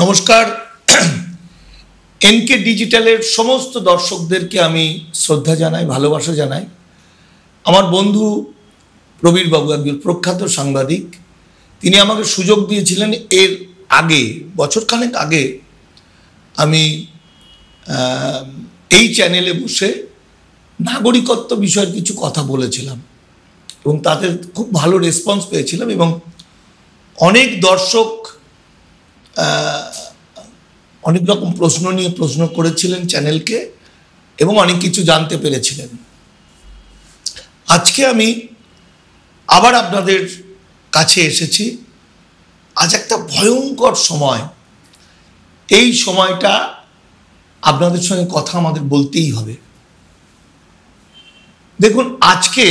নমস্কার। এনকে ডিজিটালের সমস্ত দর্শকদেরকে আমি শ্রদ্ধা জানাই, ভালোবাসা জানাই। আমার বন্ধু প্রবীর বাবু একজন প্রখ্যাত সাংবাদিক, তিনি আমাকে সুযোগ দিয়েছিলেন। এর আগে বছরখানেক আগে আমি এই চ্যানেলে বসে নাগরিকত্ব বিষয়ের কিছু কথা বলেছিলাম এবং তাতে খুব ভালো রেসপন্স পেয়েছিলাম এবং অনেক দর্শক অনেক রকম প্রশ্ন নিয়ে প্রশ্ন করেছিলেন চ্যানেলকে এবং অনেক কিছু জানতে পেরেছিলেন। আজকে আমি আবার আপনাদের কাছে এসেছি। আজ একটা ভয়ঙ্কর সময়, এই সময়টা আপনাদের সঙ্গে কথা আমাদের বলতেই হবে। দেখুন, আজকে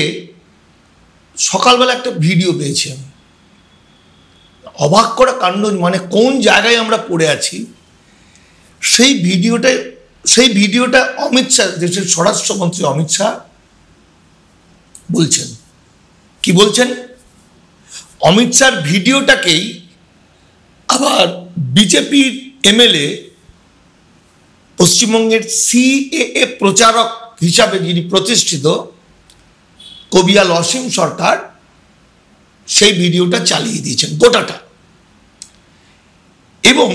সকালবেলা একটা ভিডিও পেয়েছি আমি, অবাক করা কাণ্ড। মানে কোন জায়গায় আমরা পড়ে আছি সেই ভিডিওটা অমিত শাহ, দেশের স্বরাষ্ট্রমন্ত্রী অমিত শাহ বলছেন। কি বলছেন? অমিত শাহর ভিডিওটাকেই আবার বিজেপির এমএলএ, পশ্চিমবঙ্গের সিএএ প্রচারক হিসাবে যিনি প্রতিষ্ঠিত কবিয়াল অসীম সরকার, সেই ভিডিওটা চালিয়ে দিয়েছেন গোটাটা। এবং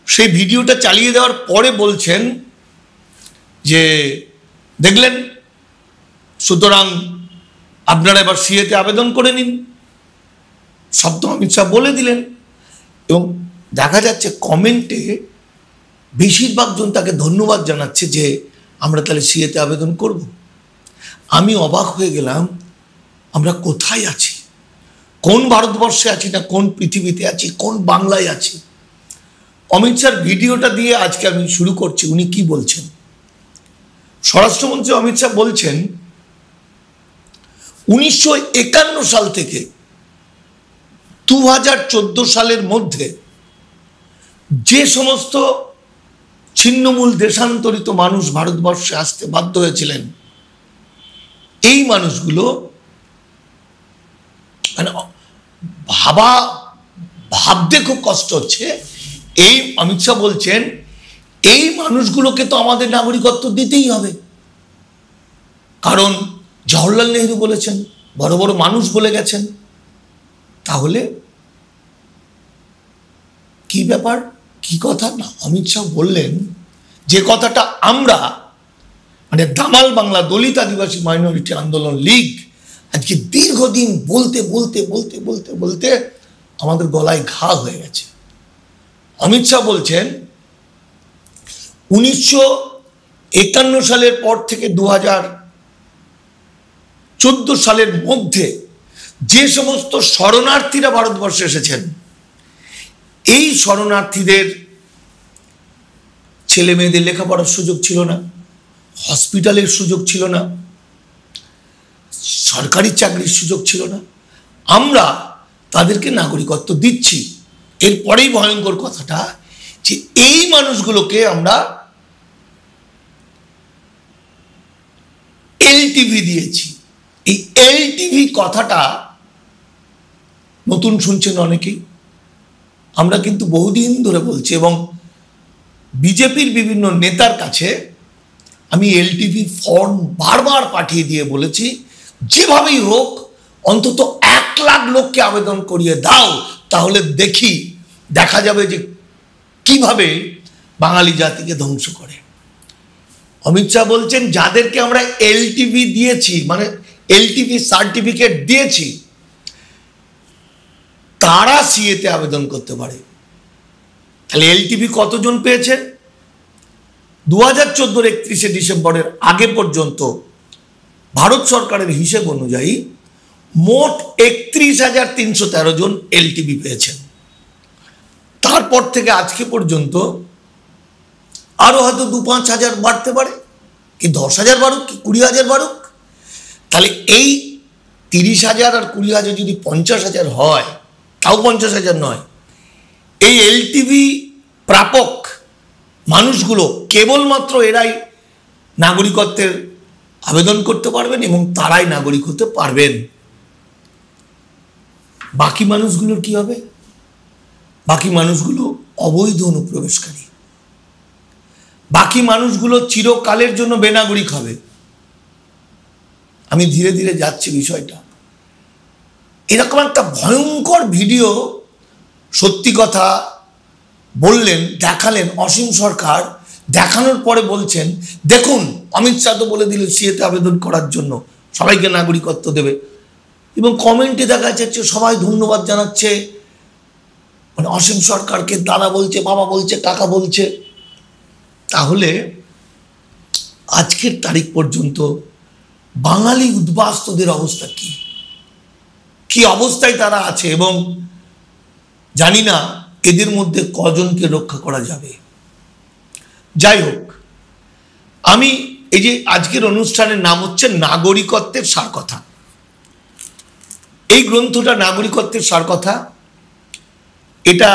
সেই ভিডিওটা চালিয়ে দেওয়ার পরে বলছেন যে দেখলেন, সুতরাং আপনারা এবার সিএতে আবেদন করে নিন। শব্দ অমিত শাহ বলে দিলেন এবং দেখা যাচ্ছে কমেন্টে বেশিরভাগ জন তাকে ধন্যবাদ জানাচ্ছে যে আমরা তাহলে সিএতে আবেদন করব। আমি অবাক হয়ে গেলাম, আমরা কোথায় আছি? কোন ভারতবর্ষে আছি না কোন পৃথিবীতে আছি, কোন বাংলায় আছি? অমিত শাহর ভিডিওটা দিয়ে আজকে আমি শুরু করছি। উনি কি বলছেন? স্বরাষ্ট্রমন্ত্রী অমিত শাহ বলছেন 1951 সাল থেকে 2014 সালের মধ্যে যে সমস্ত ছিন্নমূল দেশান্তরিত মানুষ ভারতবর্ষে আসতে বাধ্য হয়েছিলেন, এই মানুষগুলো মানে ভাবতে খুব কষ্ট হচ্ছে। এই অমিত শাহ বলছেন এই মানুষগুলোকে তো আমাদের নাগরিকত্ব দিতেই হবে, কারণ জওহরলাল নেহরু বলেছেন, বড় বড় মানুষ বলে গেছেন। তাহলে কি ব্যাপার, কি কথা? না, অমিত শাহ বললেন যে কথাটা আমরা মানে দামাল বাংলা দলিত আদিবাসী মাইনরিটি আন্দোলন লীগ আজকে দীর্ঘদিন বলতে বলতে বলতে বলতে বলতে আমাদের গলায় ঘা হয়ে গেছে। অমিত শাহ বলছেন 1951 সালের পর থেকে 2014 সালের মধ্যে যে সমস্ত শরণার্থীরা ভারতবর্ষে এসেছেন, এই শরণার্থীদের ছেলে মেয়েদের লেখাপড়ার সুযোগ ছিল না, হসপিটালের সুযোগ ছিল না, সরকারি চাকরির সুযোগ ছিল না। আমরা তাদেরকে নাগরিকত্ব দিচ্ছি। এরপরেই ভয়ঙ্কর কথাটা যে এই মানুষগুলোকে আমরা এলটিভি দিয়েছি। এই এলটিভি কথাটা নতুন শুনছেন অনেকেই। আমরা কিন্তু বহুদিন ধরে বলছি এবং বিজেপির বিভিন্ন নেতার কাছে আমি এলটিভি ফর্ম বারবার পাঠিয়ে দিয়ে বলেছি, যেভাবেই হোক অন্তত 1 লাখ লোককে আবেদন করিয়ে দাও, তাহলে দেখা যাবে যে কিভাবে বাঙালি জাতিকে ধ্বংস করে। অমিত শাহ বলছেন যাদেরকে আমরা এলটিভি দিয়েছি, মানে এলটিভি সার্টিফিকেট দিয়েছি, তারা সিএতে আবেদন করতে পারে। তাহলে এলটিভি কতজন পেয়েছেন? 2014 31 ডিসেম্বরের আগে পর্যন্ত ভারত সরকারের হিসেব অনুযায়ী মোট 31,313 জন এলটিভি পেয়েছেন। তারপর থেকে আজকে পর্যন্ত আরো হয়তো 2-5 হাজার বাড়তে পারে, কি 10,000 বাড়ুক, কি 20,000 বাড়ুক। তাহলে এই 30,000 আর 20,000 যদি 50,000 হয়, তাও 50,000 নয়। এই এলটিভি প্রাপক মানুষগুলো কেবলমাত্র এরাই নাগরিকত্বের আবেদন করতে পারবেন এবং তারাই নাগরিক হতে পারবেন। বাকি মানুষগুলোর কি হবে? বাকি মানুষগুলো অবৈধ অনুপ্রবেশকারী। বাকি মানুষগুলো চিরকালের জন্য বেনাগরিক হবে। আমি ধীরে ধীরে যাচ্ছি বিষয়টা। এরকম একটা ভয়ঙ্কর ভিডিও সত্যি কথা বললেন, দেখালেন অসীম সরকার। দেখানোর পরে বলছেন, দেখুন অমিত শাহ তো বলে দিল সিএতে আবেদন করার জন্য সবাইকে নাগরিকত্ব দেবে, এবং কমেন্টে দেখা যাচ্ছে সবাই ধন্যবাদ জানাচ্ছে, মানে অসীম সরকারকে দাদা বলছে, বাবা বলছে, কাকা বলছে। তাহলে আজকের তারিখ পর্যন্ত বাঙালি উদ্বাস্তুদের অবস্থা কি কি অবস্থায় তারা আছে, এবং জানি না এদের মধ্যে কজনকে রক্ষা করা যাবে। যাই হোক, আমি এই যে আজকের অনুষ্ঠানের নাম হচ্ছে নাগরিকত্বের সারকথা। এই গ্রন্থটা নাগরিকত্বের সারকথা, এটা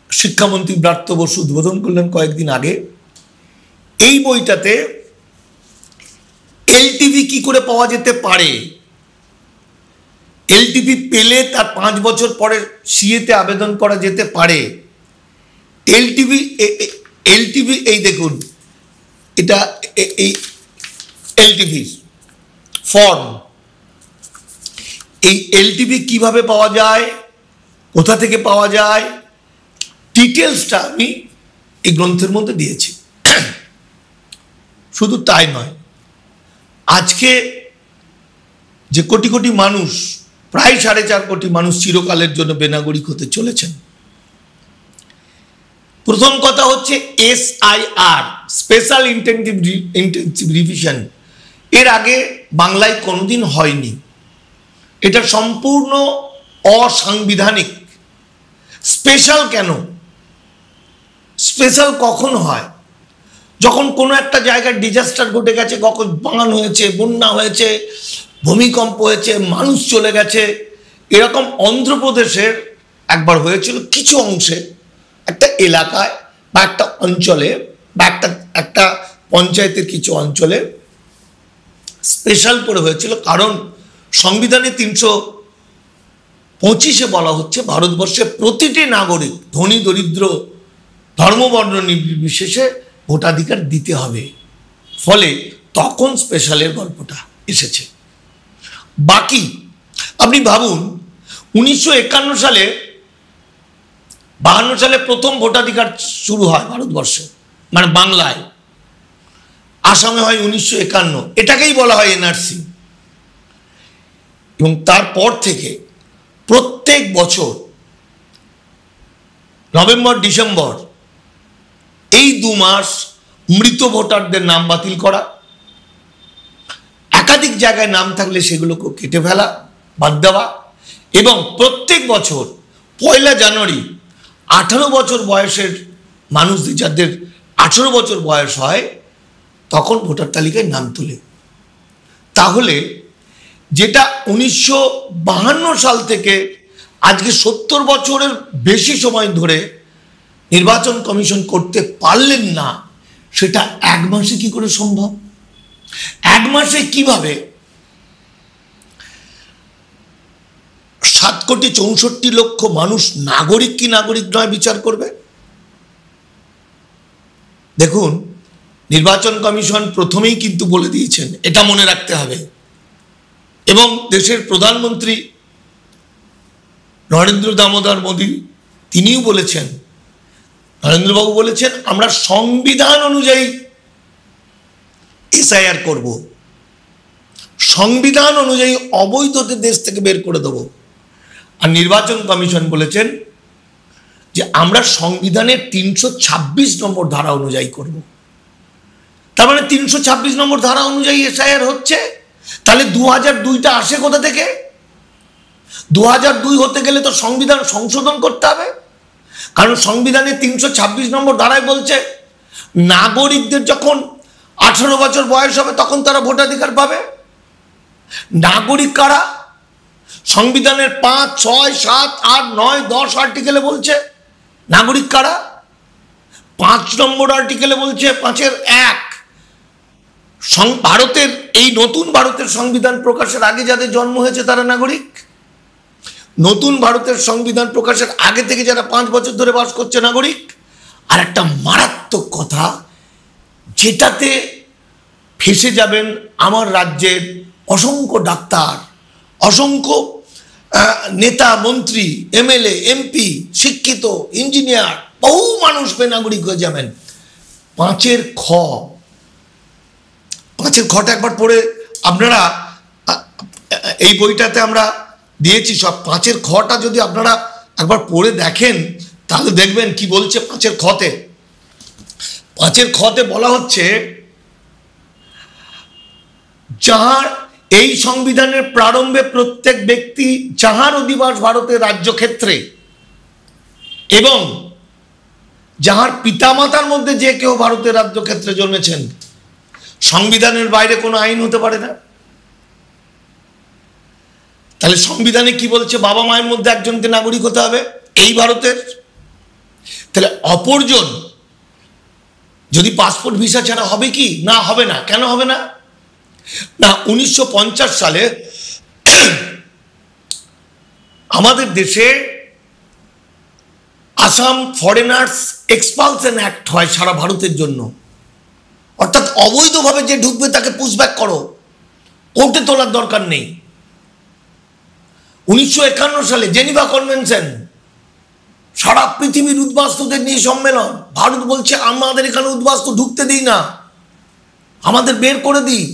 শিক্ষামন্ত্রী ব্রাত্য বসু উদ্বোধন করলেন কয়েকদিন আগে। এই বইটাতে এলটিভি কি করে পাওয়া যেতে পারে, এলটিভি পেলে তার 5 বছর পরে সিএতে আবেদন করা যেতে পারে, এলটিভি এই দেখুন, এটা এই এলটিভি ফর্ম, এই এলটিভি কিভাবে পাওয়া যায়, কোথা থেকে পাওয়া যায়, ডিটেলসটা আমি এই গ্রন্থের মধ্যে দিয়েছি। শুধু তাই নয়, আজকে যে কোটি কোটি মানুষ, প্রায় 4.5 কোটি মানুষ চিরকালের জন্য বেনাগরিক হতে চলেছেন। প্রথম কথা হচ্ছে SIR, স্পেশাল ইন্টেনসিভ রিভিশন। এর আগে বাংলায় কোনোদিন হয়নি। এটা সম্পূর্ণ অসাংবিধানিক। স্পেশাল কেন? স্পেশাল কখন হয়? যখন কোনো একটা জায়গায় ডিজাস্টার ঘটে গেছে, কখন বান হয়েছে, বন্যা হয়েছে, ভূমিকম্প হয়েছে, মানুষ চলে গেছে। এরকম অন্ধ্রপ্রদেশের একবার হয়েছিল, কিছু অংশে, একটা এলাকায় বা একটা অঞ্চলে বা একটা পঞ্চায়েতের কিছু অঞ্চলে স্পেশাল করে হয়েছিল। কারণ সংবিধানে 325-এ বলা হচ্ছে ভারতবর্ষের প্রতিটি নাগরিক, ধনী দরিদ্র, ধর্মবর্ণ নির্বিশেষে ভোটাধিকার দিতে হবে। ফলে তখন স্পেশালের গল্পটা এসেছে। বাকি আপনি ভাবুন, 1951 সালে, 52 সালে প্রথম ভোটাধিকার শুরু হয় ভারতবর্ষে, মানে বাংলায়। আসামে হয় 1951, এটাকেই বলা হয় এনআরসি। এবং তারপর থেকে প্রত্যেক বছর নভেম্বর ডিসেম্বর এই 2 মাস মৃত ভোটারদের নাম বাতিল করা, একাধিক জায়গায় নাম থাকলে সেগুলোকে কেটে ফেলা, বাদ দেওয়া, এবং প্রত্যেক বছর 1 জানুয়ারি 18 বছর বয়সের মানুষদের, যাদের 18 বছর বয়স হয়, তখন ভোটার তালিকায় নাম তোলে। তাহলে যেটা 1952 সাল থেকে আজকে 70 বছরের বেশি সময় ধরে নির্বাচন কমিশন করতে পারলেন না, সেটা 1 মাসে কি করে সম্ভব? 1 মাসে কিভাবে 7,64,00,000 মানুষ নাগরিক কি নাগরিক নয় বিচার করবে? দেখুন, নির্বাচন কমিশন প্রথমেই কিন্তু বলে দিয়েছেন, এটা মনে রাখতে হবে, এবং দেশের প্রধানমন্ত্রী নরেন্দ্র দামোদর মোদী তিনিও বলেছেন, নরেন্দ্রবাবু বলেছেন, আমরা সংবিধান অনুযায়ী SIR করব, সংবিধান অনুযায়ী অবৈধদের দেশ থেকে বের করে দেব। আর নির্বাচন কমিশন বলেছেন যে আমরা সংবিধানের 326 নম্বর ধারা অনুযায়ী করব। তার মানে 326 নম্বর ধারা অনুযায়ী SIR হচ্ছে। তাহলে 2002টা আসে কোথা থেকে? 2002 হতে গেলে তো সংবিধান সংশোধন করতে হবে। কারণ সংবিধানের 326 নম্বর ধারায় বলছে নাগরিকদের যখন 18 বছর বয়স হবে তখন তারা ভোটাধিকার পাবে। নাগরিক কারা? সংবিধানের 5, 6, 7, 8, 9, 10 আর্টিকেলে বলছে নাগরিক কারা। 5 নম্বর আর্টিকেলে বলছে 5-এর 1, ভারতের এই নতুন ভারতের সংবিধান প্রকাশের আগে যাদের জন্ম হয়েছে তারা নাগরিক। নতুন ভারতের সংবিধান প্রকাশের আগে থেকে যারা 5 বছর ধরে বাস করছে নাগরিক, আর একটা মারাত্মক কথা যেটাতে ফেসে যাবেন আমার রাজ্যের অসংখ্য ডাক্তার, অসংখ্য নেতা মন্ত্রী, এমএলএ, এমপি, শিক্ষিত, ইঞ্জিনিয়ার, বহু মানুষ বেনাগরিক হয়ে যাবেন। 5-এর খ, 5-এর খটা একবার পড়ে আপনারা, এই বইটাতে আমরা দিয়েছি সব, 5-এর খটা যদি আপনারা একবার পড়ে দেখেন তাহলে দেখবেন কি বলছে 5-এর খতে। 5-এর খতে বলা হচ্ছে, যাহার এই সংবিধানের প্রারম্ভে প্রত্যেক ব্যক্তি যাহার অধিবাস ভারতের রাজ্যক্ষেত্রে এবং যাহার পিতামাতার মধ্যে যে কেউ ভারতের রাজ্যক্ষেত্রে জন্মেছেন, সংবিধানের বাইরে কোনো আইন হতে পারে না। তাহলে সংবিধানে কি বলছে? বাবা মায়ের মধ্যে একজনকে নাগরিক হতে হবে এই ভারতের। তাহলে অপরজন যদি পাসপোর্ট ভিসা ছাড়া হবে কি? না, হবে না। কেন হবে না? না, 1950 সালে আমাদের দেশে আসাম ফরেনার্স এক্সপালশন অ্যাক্ট হয় সারা ভারতের জন্য। অর্থাৎ অবৈধভাবে যে ঢুকবে তাকে পুশব্যাক করো, কোর্টে তোলার দরকার নেই। 1951 সালে জেনিভা কনভেনশন, সারা পৃথিবীর উদ্বাস্তুদের নিয়ে সম্মেলন। ভারত বলছে আমাদের এখানে উদ্বাস্তু ঢুকতে দিই না, আমাদের বের করে দিই।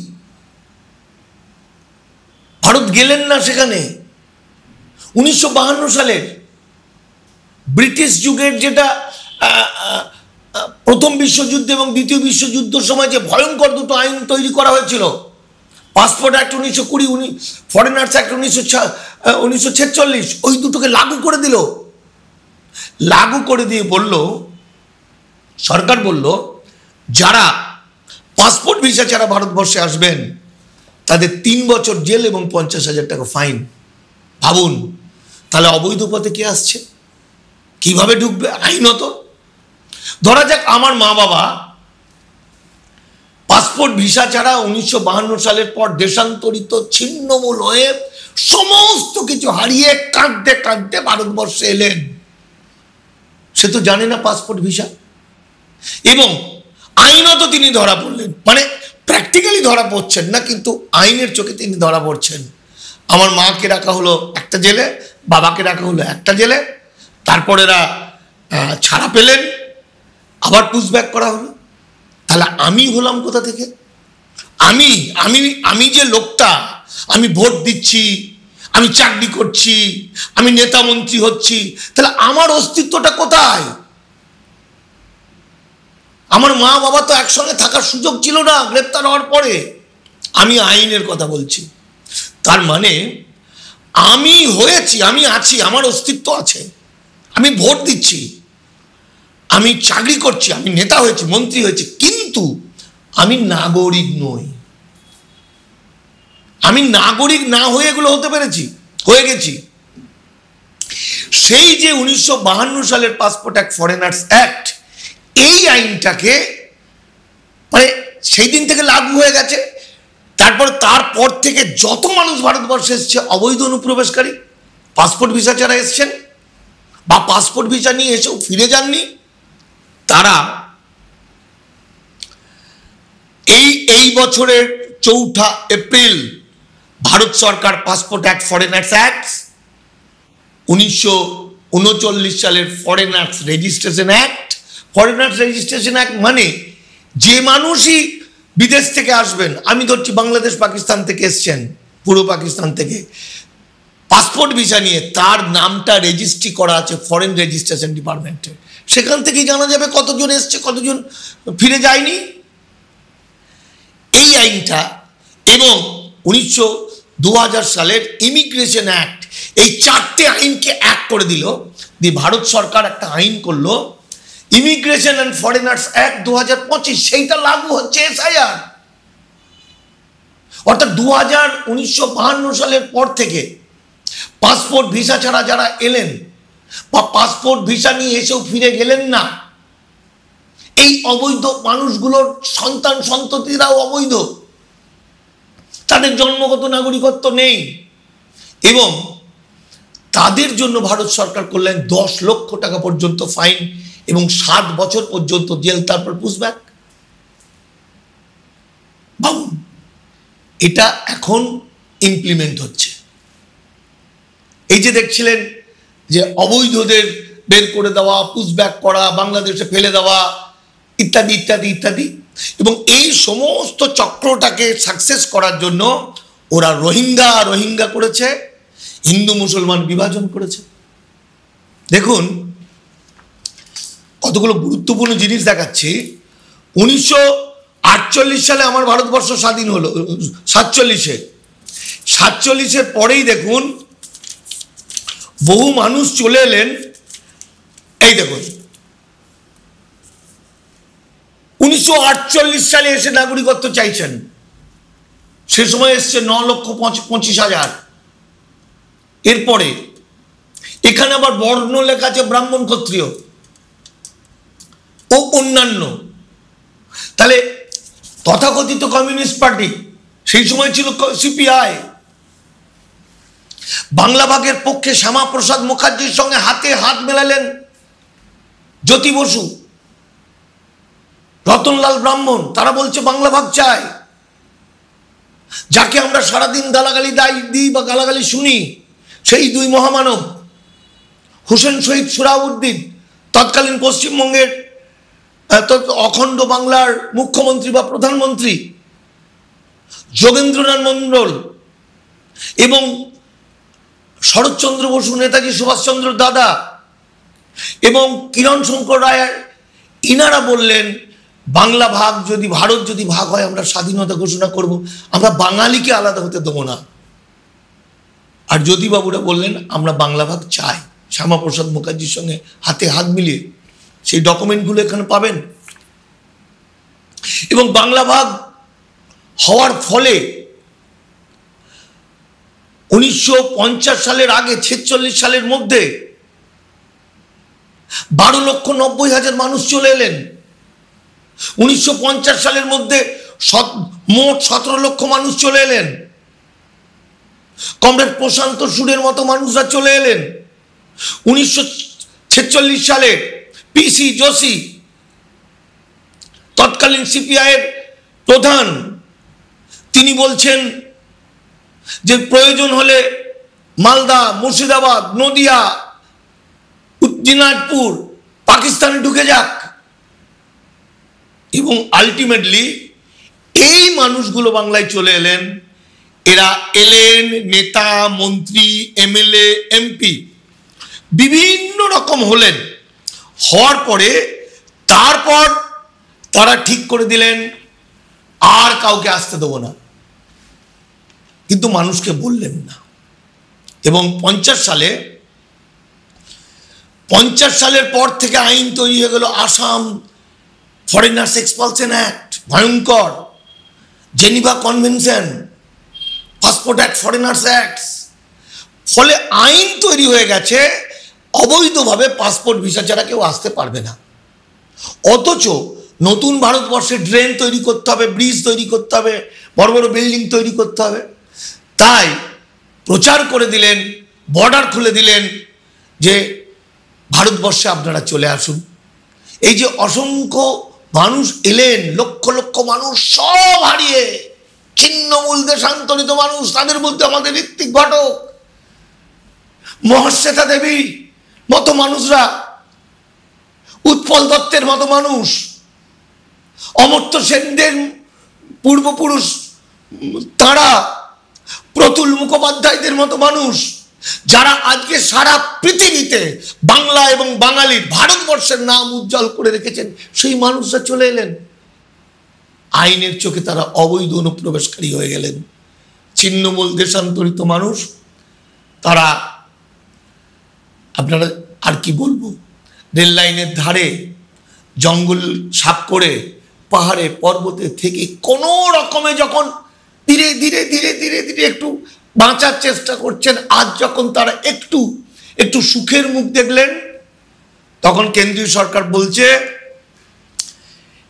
ভারত গেলেন না সেখানে। 1952 সালের ব্রিটিশ যুগের যেটা প্রথম বিশ্বযুদ্ধ এবং দ্বিতীয় বিশ্বযুদ্ধের সময় যে ভয়ঙ্কর দুটো আইন তৈরি করা হয়েছিল, পাসপোর্ট অ্যাক্ট 1920, ফরেনার্স অ্যাক্ট 1946, ওই দুটোকে লাগু করে দিল। লাগু করে দিয়ে বলল, সরকার বলল, যারা পাসপোর্ট ভিসা ছাড়া ভারতবর্ষে আসবেন তাদের 3 বছর জেল এবং 50,000 টাকা ফাইন। ভাবুন তাহলে অবৈধ পথে কে আসছে, কিভাবে ঢুকবে আইনত? ধরা যাক আমার মা বাবা পাসপোর্ট ভিসা ছাড়া 1952 সালের পর দেশান্তরিত, ছিন্নমূল হয়ে সমস্ত কিছু হারিয়ে কাঁদতে কাঁদতে ভারতবর্ষে এলেন। সে তো জানে না পাসপোর্ট ভিসা, এবং আইনত তিনি ধরা পড়লেন। মানে প্র্যাকটিক্যালি ধরা পড়ছেন না, কিন্তু আইনের চোখে তিনি ধরা পড়ছেন। আমার মাকে রাখা হলো একটা জেলে, বাবাকে রাখা হলো একটা জেলে, তারপর এরা ছাড়া পেলেন, আবার পুশব্যাক করা হলো। তাহলে আমি হলাম কোথা থেকে? আমি আমি আমি যে লোকটা, আমি ভোট দিচ্ছি, আমি চাকরি করছি, আমি নেতা মন্ত্রী হচ্ছি, তাহলে আমার অস্তিত্বটা কোথায়? আমার মা বাবা তো একসঙ্গে থাকার সুযোগ ছিল না গ্রেপ্তার হওয়ার পরে। আমি আইনের কথা বলছি। তার মানে আমি হয়েছি, আমি আছি, আমার অস্তিত্ব আছে, আমি ভোট দিচ্ছি, আমি চাকরি করছি, আমি নেতা হয়েছি, মন্ত্রী হয়েছি, কিন্তু আমি নাগরিক নই। আমি নাগরিক না হয়ে এগুলো হতে পেরেছি, হয়ে গেছি। সেই যে 1952 সালের পাসপোর্ট অ্যাক্ট, ফরেনার্স অ্যাক্ট, এই আইনটাকে মানে সেই দিন থেকে লাগু হয়ে গেছে। তারপর থেকে যত মানুষ ভারতবর্ষে এসছে অবৈধ অনুপ্রবেশকারী, পাসপোর্ট ভিসা ছাড়া এসছেন বা পাসপোর্ট ভিসা নিয়ে এসেও ফিরে যাননি, তারা এই বছরের 4 এপ্রিল ভারত সরকার পাসপোর্ট অ্যাক্ট, ফরেনার্স অ্যাক্ট, 1939 সালের foreigners registration act. Foreigners registration act মানে যে মানুষই বিদেশ থেকে আসবেন, আমি ধরছি বাংলাদেশ পাকিস্তান থেকে এসছেন, পূর্ব পাকিস্তান থেকে, পাসপোর্ট ভিসা নিয়ে তার নামটা রেজিস্ট্রি করা আছে ফরেন রেজিস্ট্রেশন ডিপার্টমেন্টে। সেখান থেকেই জানা যাবে কতজন এসছে, কতজন ফিরে যায়নি। এই আইনটা এবং 2000 সালের ইমিগ্রেশন অ্যাক্ট, এই 4টে আইনকে এক করে দিল। দিয়ে ভারত সরকার একটা আইন করলো, ইমিগ্রেশন অ্যান্ড ফরেনার্স অ্যাক্ট 2025, সেইটা লাগু হচ্ছে এসআইআর। অর্থাৎ 1952 সালের পর থেকে পাসপোর্ট ভিসা ছাড়া যারা এলেন বা পাসপোর্ট ভিসা নিয়ে এসেও ফিরে গেলেন না, এই অবৈধ মানুষগুলোর সন্তান সন্ততিরাও অবৈধ, তাদের জন্মগত নাগরিকত্ব নেই, এবং তাদের জন্য ভারত সরকার করলেন 10 লক্ষ টাকা পর্যন্ত ফাইন এবং 7 বছর পর্যন্ত জেল, তারপর পুশব্যাক। ভাবুন, এটা এখন ইমপ্লিমেন্ট হচ্ছে। এই যে দেখছিলেন যে অবৈধদের বের করে দেওয়া, পুশব্যাক করা, বাংলাদেশে ফেলে দেওয়া, ইত্যাদি ইত্যাদি ইত্যাদি, এবং এই সমস্ত চক্রটাকে সাকসেস করার জন্য ওরা রোহিঙ্গা করেছে, হিন্দু মুসলমান বিভাজন করেছে। দেখুন কতগুলো গুরুত্বপূর্ণ জিনিস দেখাচ্ছি। 1948 সালে আমার ভারতবর্ষ স্বাধীন হলো, 47-এর পরেই দেখুন বহু মানুষ চলে এলেন। এই দেখুন 1948 সালে এসে নাগরিকত্ব চাইছেন, সে সময় এসছে 9,25,000। এরপরে এখানে আবার বর্ণ লেখা আছে ব্রাহ্মণ, ক্ষত্রিয় ও অন্যান্য। তাহলে তথাকথিত কমিউনিস্ট পার্টি, সেই সময় ছিল সিপিআই, বাংলা ভাগের পক্ষে শ্যামাপ্রসাদ মুখার্জির সঙ্গে হাতে হাত মেলালেন জ্যোতি বসু, রতনলাল ব্রাহ্মণ। তারা বলছে বাংলা ভাগ চাই। যাকে আমরা সারাদিন গালাগালি দিই বা গালাগালি শুনি, সেই দুই মহামানব হোসেন শহীদ সোহরাওয়ার্দী, তৎকালীন পশ্চিমবঙ্গের অখণ্ড বাংলার মুখ্যমন্ত্রী বা প্রধানমন্ত্রী, যোগেন্দ্রনাথ মণ্ডল এবং শরৎচন্দ্র বসু, নেতাজি সুভাষচন্দ্র দাদা এবং কিরণ শঙ্কর রায়, ইনারা বললেন বাংলা ভাগ যদি, ভারত যদি ভাগ হয় আমরা স্বাধীনতা ঘোষণা করব, আমরা বাঙালিকে আলাদা হতে দেবো না। আর জ্যোতিবাবুরা বললেন আমরা বাংলা ভাগ চাই, শ্যামাপ্রসাদ মুখার্জির সঙ্গে হাতে হাত মিলিয়ে। সেই ডকুমেন্টগুলো এখানে পাবেন। এবং বাংলা ভাগ হওয়ার ফলে 1950 সালের আগে 46 সালের মধ্যে 12,90,000 মানুষ চলে এলেন। 1950 সালের মধ্যে মোট 17 লক্ষ মানুষ চলে এলেন। কমরেড প্রশান্ত সুরের মতো মানুষরা চলে এলেন। 1946 সালে পিসি যোশী, তৎকালীন সিপিআই এর প্রধান, তিনি বলছেন যে প্রয়োজন হলে মালদা, মুর্শিদাবাদ, নদিয়া, দিনাজপুর পাকিস্তানে ঢুকে যাক। এবং আলটিমেটলি এই মানুষগুলো বাংলায় চলে এলেন। এরা এলেন নেতা, মন্ত্রী, এমএলএ, এমপি, বিভিন্ন রকম হলেন। হওয়ার পরে তারপর তারা ঠিক করে দিলেন আর কাউকে আসতে দেবো না, কিন্তু মানুষকে বললেন না। এবং 50 সালের পর থেকে আইন তৈরি হয়ে গেল, আসাম ফরেনার্স এক্সপালশন অ্যাক্ট, ভয়ঙ্কর, Geneva convention, passport act, foreigners act. ফলে আইন তৈরি হয়ে গেছে অবৈধভাবে পাসপোর্ট ভিসা ছাড়া কেউ আসতে পারবে না। অথচ নতুন ভারতবর্ষে ড্রেন তৈরি করতে হবে, ব্রিজ তৈরি করতে হবে, বড় বড় বিল্ডিং তৈরি করতে হবে। তাই প্রচার করে দিলেন, বর্ডার খুলে দিলেন যে ভারতবর্ষে আপনারা চলে আসুন। এই যে অসংখ্য মানুষ এলেন, লক্ষ লক্ষ মানুষ সব হারিয়ে ছিন্নমূল দেশান্তরিত মানুষ, তাদের মধ্যে আমাদের ঋত্বিক ঘটক, মহাশ্বেতা দেবী মতো মানুষরা, উৎপল দত্তের মতো মানুষ, অমর্ত্য সেনদের পূর্বপুরুষ তারা, প্রতুল মুখোপাধ্যায়দের মতো মানুষ, যারা আজকে সারা পৃথিবীতে বাংলা এবং বাঙালির, ভারতবর্ষের নাম উজ্জ্বল করে রেখেছেন, সেই মানুষরা চলে এলেন। আইনের চোখে তারা অবৈধ অনুপ্রবেশকারী হয়ে গেলেন। ছিন্নমূল দেশান্তরিত মানুষ তারা, আপনারা আর কি বলবো, রেল লাইনের ধারে জঙ্গল সাফ করে পাহাড়ে পর্বতে থেকে কোনো রকমে যখন ধীরে ধীরে ধীরে ধীরে ধীরে একটু বাঁচার চেষ্টা করছেন, আজ যখন তারা একটু একটু সুখের মুখ দেখলেন, তখন কেন্দ্রীয় সরকার বলছে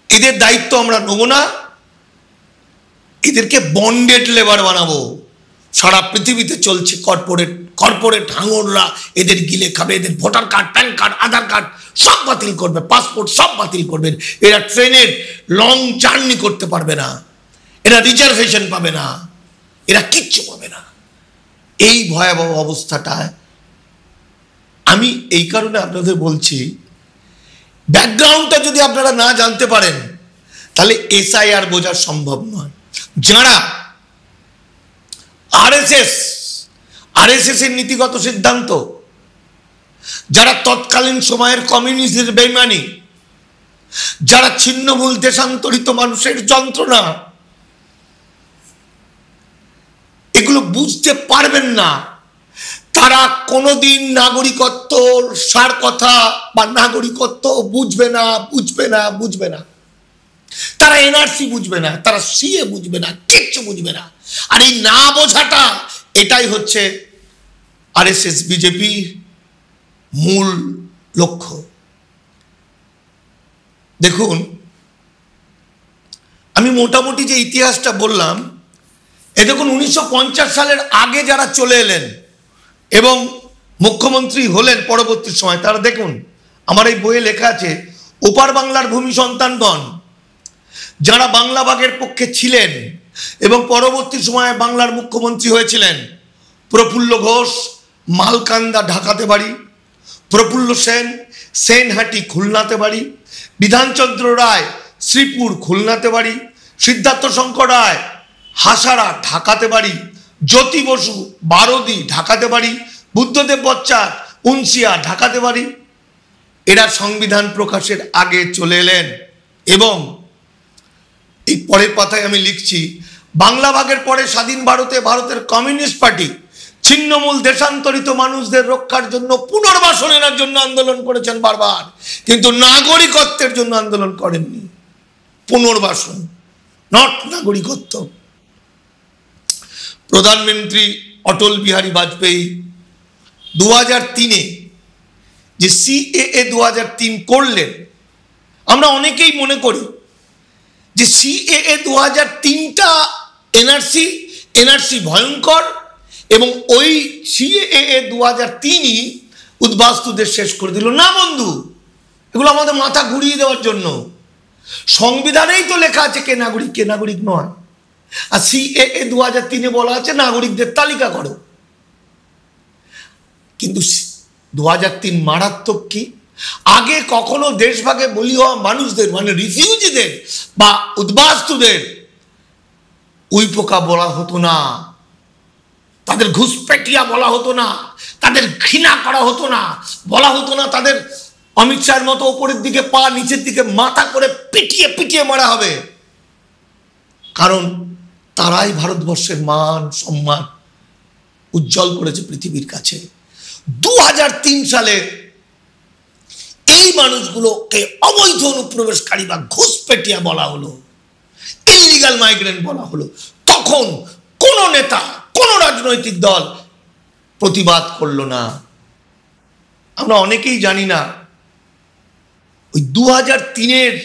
এদের দায়িত্ব আমরা নেব না, এদেরকে বন্ডেড লেবার বানাবো। সারা পৃথিবীতে চলছে কর্পোরেট কর্পোরেট হাঙররা এদের গিলে খাবে, এদের ভোটার কার্ড, প্যান কার্ড, আধার কার্ড সব বাতিল করবে, পাসপোর্ট সব বাতিল করবেন। এরা ট্রেনের লং জার্নি করতে পারবে না, এরা রিজার্ভেশন পাবে না, এরা কিচ্ছু পাবে না। এই ভয়াবহ অবস্থাটায় আমি এই কারণে আপনাদের বলছি, ব্যাকগ্রাউন্ডটা যদি আপনারা না জানতে পারেন তাহলে এসআইআর বোঝা সম্ভব নয়। যারা আরএসএস এর নীতিগত সিদ্ধান্ত, যারা তৎকালীন সময়ের কমিউনিস্টের বেইমানি, যারা ছিন্নমূল দেশান্তরিত মানুষের যন্ত্রণা, এগুলো বুঝতে পারবেন না। তারা কোনোদিন নাগরিকত্বর সার কথা বা নাগরিকত্ব বুঝবে না, বুঝবে না, বুঝবে না। তারা এনআরসি বুঝবে না, তারা সিএ বুঝবে না, কিচ্ছু বুঝবে না। আর এই না বোঝাটা, এটাই হচ্ছে আরএসএস বিজেপির মূল লক্ষ্য। দেখুন, আমি মোটামুটি যে ইতিহাসটা বললাম, এ দেখুন 1950 সালের আগে যারা চলে এলেন এবং মুখ্যমন্ত্রী হলেন পরবর্তী সময়, তারা দেখুন, আমার এই বইয়ে লেখা আছে, ওপার বাংলার ভূমি সন্তানগণ যারা বাংলা ভাগের পক্ষে ছিলেন এবং পরবর্তী সময়ে বাংলার মুখ্যমন্ত্রী হয়েছিলেন, প্রফুল্ল ঘোষ মালকান্দা ঢাকাতে বাড়ি, প্রফুল্ল সেন সেনহাটি খুলনাতে বাড়ি, বিধানচন্দ্র রায় শ্রীপুর খুলনাতে বাড়ি, সিদ্ধার্থ শঙ্কর রায় হাসারা ঢাকাতে বাড়ি, জ্যোতি বসু বারদি ঢাকাতে বাড়ি, বুদ্ধদেব বচ্চার উনসিয়া ঢাকাতে বাড়ি। এরা সংবিধান প্রকাশের আগে চলে এলেন এবং এই পরের পাতায় আমি লিখছি, বাংলা ভাগের পরে স্বাধীন ভারতে ভারতের কমিউনিস্ট পার্টি ছিন্নমূল দেশান্তরিত মানুষদের রক্ষার জন্য পুনর্বাসনের জন্য আন্দোলন করেছেন বারবার, কিন্তু নাগরিকত্বের জন্য আন্দোলন করেননি। পুনর্বাসন, নট নাগরিকত্ব। প্রধানমন্ত্রী অটল বিহারী বাজপেয়ী 2003-এ যে সিএএ 2003 করলেন, আমরা অনেকেই মনে করি যে সিএএ 2003টা এনআরসি ভয়ঙ্কর এবং ওই সিএএ 2003ই উদ্বাস্তুদের শেষ করে দিল। না বন্ধু, এগুলো আমাদের মাথা ঘুরিয়ে দেওয়ার জন্য। সংবিধানেই তো লেখা আছে কে নাগরিক কে নাগরিক নয়, আর সিএএ 2003-এ বলা আছে নাগরিকদের তালিকা করো। কিন্তু 2003 মারাত্মক কি, আগে কখনো দেশভাগে বলি হওয়া মানুষদের মানে রিফিউজিদের বা উদ্বাস্তুদের উইপোকা বলা হতো না, তাদের ঘুষপেটিয়া বলা হতো না, তাদের ঘৃণা করা হতো না, বলা হতো না তাদের অমিত শাহের মতো ওপরের দিকে পা নিচের দিকে মাথা করে পিটিয়ে পিটিয়ে মারা হবে। কারণ তারাই ভারতবর্ষের মান সম্মান উজ্জ্বল করেছে পৃথিবীর কাছে। 2003 সালে এই মানুষগুলোকে অবৈধ অনুপ্রবেশকারী বা ঘুষপেটিয়া বলা হলো, ইললিগাল মাইগ্রেন্ট বলা হলো। তখন কোন নেতা, কোন রাজনৈতিক দল প্রতিবাদ করলো না। আমরা অনেকেই জানি না ওই 2003-এর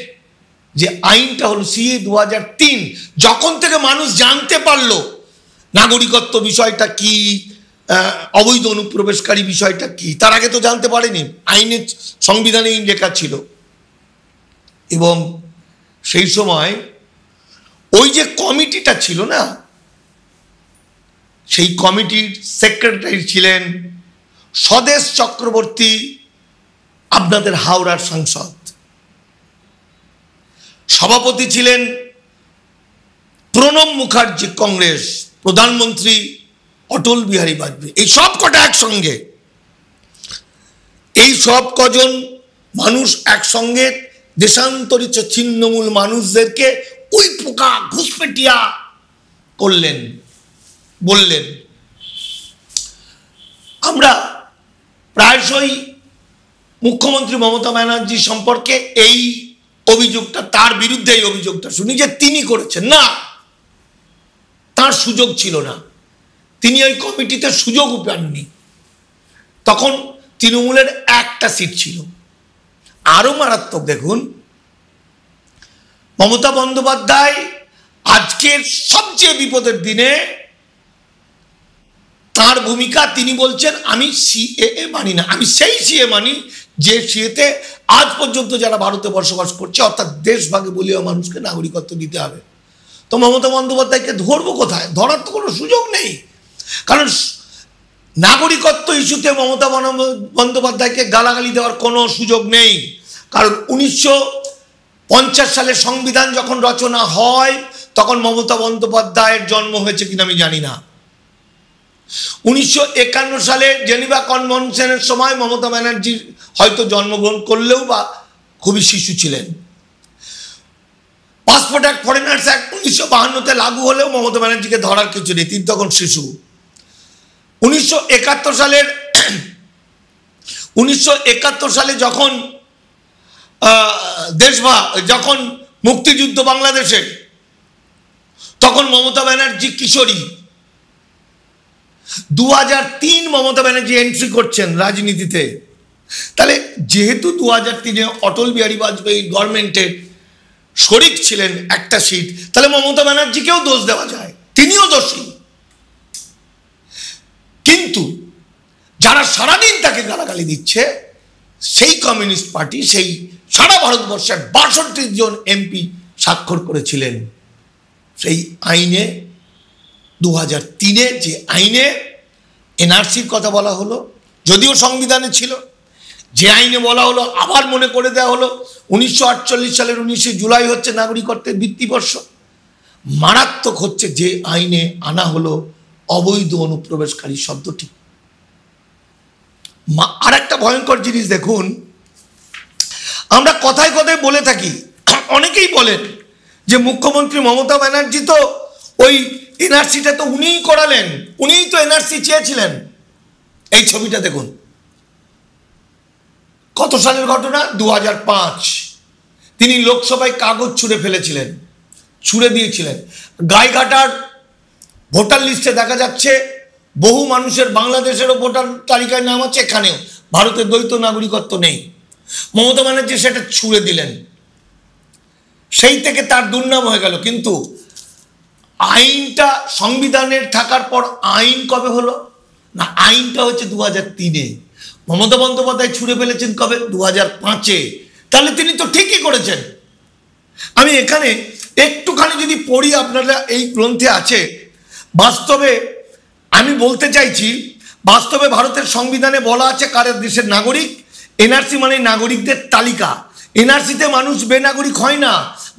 যে আইনটা হলো সিএ 2003, যখন থেকে মানুষ জানতে পারলো নাগরিকত্ব বিষয়টা কি, অবৈধ অনুপ্রবেশকারী বিষয়টা কি, তার আগে তো জানতে পারেনি, আইনের সংবিধানেই লেখা ছিল। এবং সেই সময় ওই যে কমিটিটা ছিল না, সেই কমিটির সেক্রেটারি ছিলেন স্বদেশ চক্রবর্তী, আপনাদের হাওড়ার সাংসদ। সভাপতি ছিলেন প্রণব মুখার্জি কংগ্রেস, প্রধানমন্ত্রী অটল বিহারী বাজপেয়ী। এই সব কটা একসঙ্গে, এই সব কজন মানুষ একসঙ্গে দেশান্তরিত ছিন্নমূল মানুষদেরকে ওই পোকা ঘুষপেটিয়া করলেন, বললেন। আমরা প্রায়শই মুখ্যমন্ত্রী মমতা ব্যানার্জি সম্পর্কে এই অভিযোগটা, তার বিরুদ্ধে এই অভিযোগটা শুনি যে তিনি করেছেন। না, তার সুযোগ ছিল না, তিনি ওই কমিটিতে সুযোগও পাননি। তখন তৃণমূলের একটা সিট ছিল। আরো মারাত্মক দেখুন, মমতা বন্দ্যোপাধ্যায় আজকের সবচেয়ে বিপদের দিনে তার ভূমিকা, তিনি বলছেন আমি সিএএ মানি না, আমি সেই সিএ মানি যে সিএতে আজ পর্যন্ত যারা ভারতে বসবাস করছে, অর্থাৎ দেশভাগে বলিও মানুষকে নাগরিকত্ব দিতে হবে। তো মমতা বন্দ্যোপাধ্যায়কে ধরবো কোথায়? ধরার তো কোনো সুযোগ নেই, কারণ নাগরিকত্ব ইস্যুতে মমতা বন্দ্যোপাধ্যায়কে গালাগালি দেওয়ার কোনো সুযোগ নেই। কারণ 1950 সালে সংবিধান যখন রচনা হয় তখন মমতা বন্দ্যোপাধ্যায়ের জন্ম হয়েছে কিনা আমি জানি না। 1951 সালে জেনিভা কনভেনশনের সময় মমতা ব্যানার্জি হয়তো জন্মগ্রহণ করলেও বা খুবই শিশু ছিলেন। পাসপোর্ট অ্যাক্ট, ফরেনার্স অ্যাক্ট 1952-তে লাগু হলেও মমতা ব্যানার্জিকে ধরার কিছু নেই, তিনি তখন শিশু। 1971 সালে যখন যখন মুক্তিযুদ্ধ বাংলাদেশে, তখন মমতা ব্যানার্জি কিশোরী। 2003 মমতা ব্যানার্জি এন্ট্রি করছেন রাজনীতিতে। তাহলে যেহেতু 2003-এ অটল বিহারী বাজপেয়ী গভর্নমেন্টের শরিক ছিলেন একটা সিট, তাহলে মমতা ব্যানার্জিকেও দোষ দেওয়া যায়, তিনিও দোষী। কিন্তু যারা সারাদিন তাকে গালাগালি দিচ্ছে, সেই কমিউনিস্ট পার্টি, সেই সারা ভারতবর্ষের 62 জন এমপি স্বাক্ষর করেছিলেন সেই আইনে। 2003-এ যে আইনে এনআরসির কথা বলা হলো, যদিও সংবিধানে ছিল, যে আইনে বলা হলো আবার মনে করে দেওয়া হলো 1948 সালের 19 জুলাই হচ্ছে নাগরিকত্বের ভিত্তিবর্ষ। মারাত্মক হচ্ছে যে আইনে আনা হলো অবৈধ অনুপ্রবেশকারী শব্দটি। আর একটা ভয়ঙ্কর জিনিস দেখুন, আমরা কথায় কথায় বলে থাকি, অনেকেই বলেন যে মুখ্যমন্ত্রী মমতা ব্যানার্জি তো ওই এনআরসিটা তো উনিই করালেন, উনিই তো এনআরসি চেয়েছিলেন। এই ছবিটা দেখুন, কত সালের ঘটনা? 2005। তিনি লোকসভায় কাগজ ছুঁড়ে ফেলেছিলেন, ছুঁড়ে দিয়েছিলেন। গাইঘাটার ভোটার লিস্টে দেখা যাচ্ছে বহু মানুষের বাংলাদেশেরও ভোটার তালিকায় নাম আছে, এখানেও ভারতের দ্বৈত নাগরিকত্ব নেই। মমতা ব্যানার্জি সেটা ছুঁড়ে দিলেন, সেই থেকে তার দুর্নাম হয়ে গেল। কিন্তু আইনটা সংবিধানের থাকার পর আইন কবে হলো না? আইনটা হচ্ছে 2003-এ। মমতা বন্দ্যোপাধ্যায় ছুঁড়ে ফেলেছেন কবে? 2005-এ। তাহলে তিনি তো ঠিকই করেছেন। আমি এখানে একটুখানি যদি পড়ি, আপনারা এই গ্রন্থে আছে, বাস্তবে আমি বলতে চাইছি, বাস্তবে ভারতের সংবিধানে বলা আছে কারা দেশের নাগরিক। এনআরসি মানে নাগরিকদের তালিকা। এনআরসিতে মানুষ বেনাগরিক হয় না,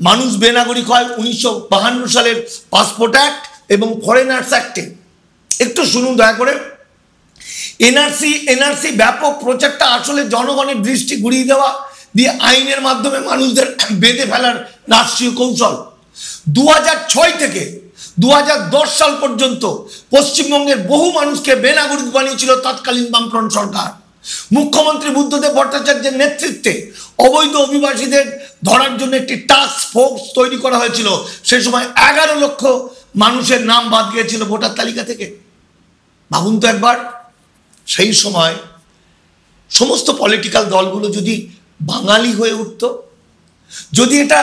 মানুষ বেনাগরিক হয় 1952 সালের পাসপোর্ট অ্যাক্ট এবং ফরেনার্স অ্যাক্টে। একটু শুনুন দয়া করে। এনআরসি ব্যাপক প্রচারটা আসলে জনগণের দৃষ্টি ঘুরিয়ে দেওয়া দিয়ে আইনের মাধ্যমে মানুষদের বেঁধে ফেলার রাষ্ট্রীয় কৌশল। 2006 থেকে 2010 সাল পর্যন্ত পশ্চিমবঙ্গের বহু মানুষকে বেনাগরিক বানিয়েছিল তৎকালীন বামফ্রন্ট সরকার। মুখ্যমন্ত্রী বুদ্ধদেব ভট্টাচার্যের নেতৃত্বে অবৈধ অভিবাসীদের ধরার জন্য একটি টাস্ক ফোর্স তৈরি করা হয়েছিল। সেই সময় 11 লক্ষ মানুষের নাম বাদ গিয়েছিল ভোটার তালিকা থেকে। ভাবুন তো একবার, সেই সময় সমস্ত পলিটিক্যাল দলগুলো যদি বাঙালি হয়ে উঠত, যদি এটা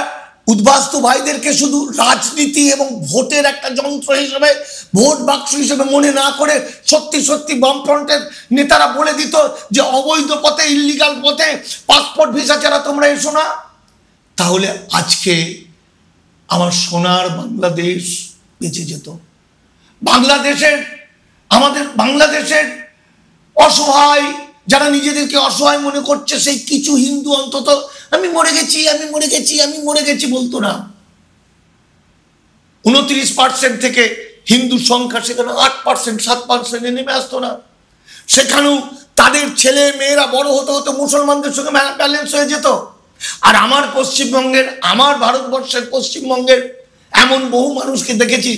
উদ্বাস্তু ভাইদেরকে শুধু রাজনীতি এবং ভোটের একটা যন্ত্র হিসেবে, ভোট বাক্স হিসেবে মনে না করে সত্যি সত্যি বামফ্রন্টের নেতারা বলে দিত যে অবৈধ পথে, ইল্লিগাল পথে পাসপোর্ট ভিসা ছাড়া তোমরা এসো না, তাহলে আজকে আমার সোনার বাংলাদেশ বেঁচে যেত। আমাদের বাংলাদেশের অসহায় যারা নিজেদেরকে অসহায় মনে করছে, সেই কিছু হিন্দু অন্তত আমি মরে গেছি বলতো না। 29% থেকে হিন্দু সংখ্যা সেখানে 8%, 7% নেমে আসতো না। সেখানেও তাদের ছেলে মেয়েরা বড় হতে হতে মুসলমানদের সঙ্গে ব্যালেন্স হয়ে যেত। আর আমার ভারতবর্ষের পশ্চিমবঙ্গের এমন বহু মানুষকে দেখেছি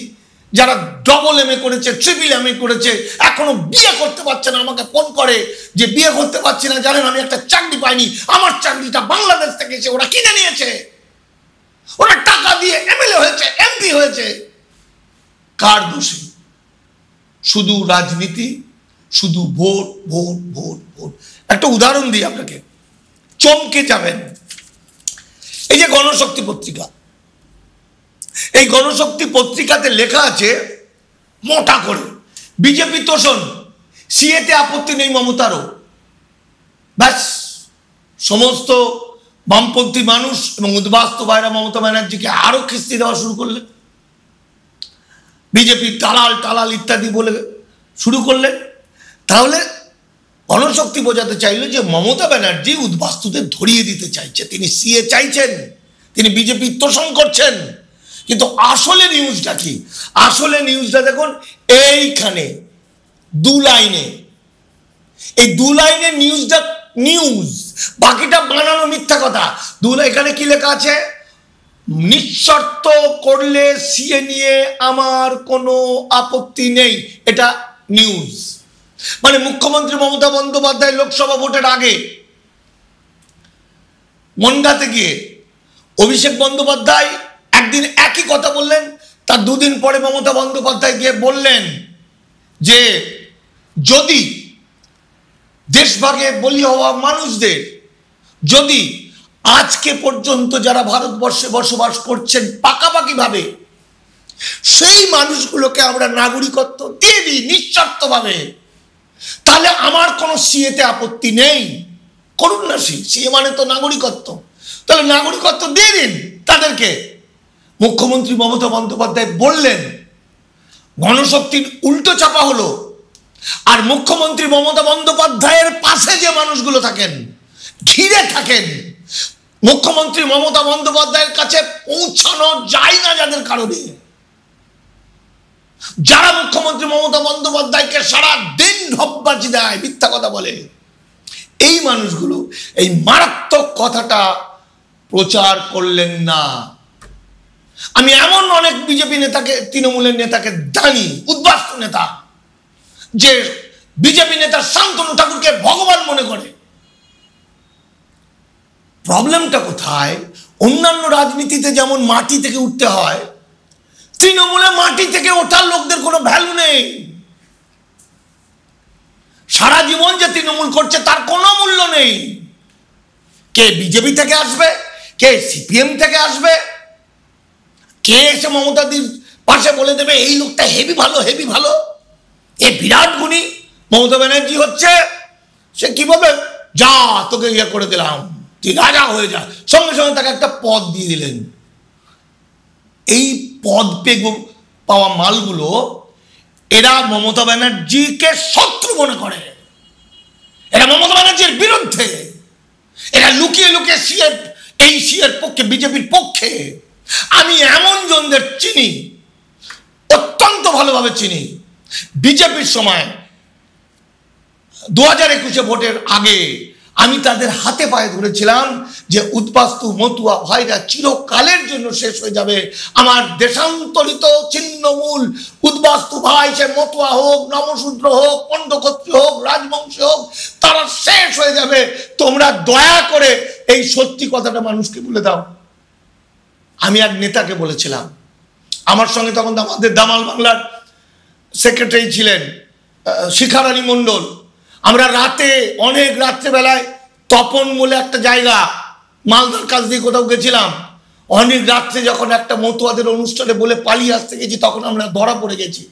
যারা ডবল এমএ করেছে, ট্রিপল এমএ করেছে, এখনো বিয়ে করতে পারছে না। আমাকে ফোন করে যে বিয়ে করতে পারছি না, জানেন আমি একটা চাকরি পাইনি, আমার চাকরিটা বাংলাদেশ থেকে এসে ওরা কিনে নিয়েছে, ওরা টাকা দিয়ে এমএলএ হয়েছে, এমপি হয়েছে। কার দোষে? শুধু রাজনীতি, শুধু ভোট ভোট ভোট ভোট। একটা উদাহরণ দিই আপনাকে, চমকে যাবেন। এই যে গণশক্তি পত্রিকা, এই গণশক্তি পত্রিকাতে লেখা আছে মোটা করে বিজেপি তোষণ, সিএতে আপত্তি নেই মমতারও, ব্যাস সমস্ত বামপন্থী মানুষ এবং উদ্বাস্তু ভাইরা মমতা ব্যানার্জিকে আরো খিস্তি দেওয়া শুরু করলেন, বিজেপি টালাল টালাল ইত্যাদি বলে শুরু করলেন। তাহলে গণশক্তি বোঝাতে চাইল যে মমতা ব্যানার্জি উদ্বাস্তুদের ধরিয়ে দিতে চাইছে, তিনি সিএ চাইছেন, তিনি বিজেপি তোষণ করছেন। কিন্তু আসলে নিউজটা কি? আসলে নিউজটা দেখুন এইখানে দু লাইনে, এই দু লাইনের নিউজটা নিউজ, বাকিটা বানানো মিথ্যা কথা। এখানে কি লেখা আছে? নিঃশর্ত করলে সিএ নিয়ে আমার কোনো আপত্তি নেই, এটা নিউজ। মানে মুখ্যমন্ত্রী মমতা বন্দ্যোপাধ্যায় লোকসভা ভোটের আগে মন্ডাতে গিয়ে অভিষেক বন্দ্যোপাধ্যায় একদিন একই কথা বললেন, তার দুদিন পরে মমতা বন্দ্যোপাধ্যায় গিয়ে বললেন যে যদি দেশভাগে বলি হওয়া মানুষদের, যদি আজকে পর্যন্ত যারা ভারতবর্ষে বসবাস করছেন পাকাপাকিভাবে, সেই মানুষগুলোকে আমরা নাগরিকত্ব দিয়ে দিই নিঃশর্তভাবে, তাহলে আমার কোনো সিএতে আপত্তি নেই। করুন না, সিএ মানে তো নাগরিকত্ব, তাহলে নাগরিকত্ব দিয়ে দিন তাদেরকে। মুখ্যমন্ত্রী মমতা বন্দ্যোপাধ্যায় বললেন, গণশক্তির উল্টো চাপা হলো। আর মুখ্যমন্ত্রী মমতা বন্দ্যোপাধ্যায়ের পাশে যে মানুষগুলো থাকেন, ঘিরে থাকেন, মুখ্যমন্ত্রী মমতা বন্দ্যোপাধ্যায়ের কাছে পৌঁছানো যায় না যাদের কারণে, যারা মুখ্যমন্ত্রী মমতা বন্দ্যোপাধ্যায়কে সারা দিন ঢপবাজি দেয়, মিথ্যা কথা বলে, এই মানুষগুলো এই মারাত্মক কথাটা প্রচার করলেন না। আমি এমন অনেক বিজেপি নেতাকে, তৃণমূলের নেতাকে জানি, উদ্বাস্তু নেতা, যে বিজেপি নেতা শান্তনু ঠাকুরকে ভগবান মনে করে। প্রবলেমটা কোথায়? অন্যান্য রাজনীতিতে যেমন মাটি থেকে উঠতে হয়, তৃণমূলে মাটি থেকে ওঠার লোকদের কোনো ভ্যালু নেই। সারা জীবন যে তৃণমূল করছে তার কোনো মূল্য নেই। কে বিজেপি থেকে আসবে, কে সিপিএম থেকে আসবে, কে এসে মমতাদির পাশে বলে দেবে এই লোকটা হেভি ভালো, হেভি ভালো, এ বিরাট গুণী। মমতা ব্যানার্জি হচ্ছে, সে কিভাবে যা তোকে ইয়ে করে দিলাম, তুই রাজা হয়ে যা, সঙ্গে সঙ্গে তাকে একটা পদ দিয়ে দিলেন। এই পদ পাওয়া মালগুলো এরা মমতা ব্যানার্জিকে শত্রু মনে করে, এরা মমতা ব্যানার্জির বিরুদ্ধে, এরা লুকিয়ে লুকিয়ে সিএর পক্ষে, বিজেপির পক্ষে। আমি এমন জনদের চিনি, অত্যন্ত ভালোভাবে চিনি। বিজেপির সময় 2021 ভোটের আগে আমি তাদের হাতে পায়ে ধরেছিলাম যে উদ্বাস্তু মতুয়া ভাইরা চিরকালের জন্য শেষ হয়ে যাবে। আমার দেশান্তরিত ছিন্নমূল উদ্বাস্তু ভাই, সে মতুয়া হোক, নমশূদ্র হোক, পণ্ডক্ষত্রী হোক, রাজবংশী হোক, তারা শেষ হয়ে যাবে। তোমরা দয়া করে এই সত্যি কথাটা মানুষকে বলে দাও। আমি এক নেতাকে বলেছিলাম, আমার সঙ্গে তখন আমাদের দামাল বাংলার সেক্রেটারি ছিলেন শিখারানী মণ্ডল। আমরা রাতে, অনেক রাত্রেবেলায় তপন বলে একটা জায়গা, মালদার কাছ দিয়ে কোথাও গেছিলাম, অনেক রাত্রে যখন একটা মতুয়াদের অনুষ্ঠানে বলে পালিয়ে আসতে গেছি, তখন আমরা ধরা পড়ে গেছি।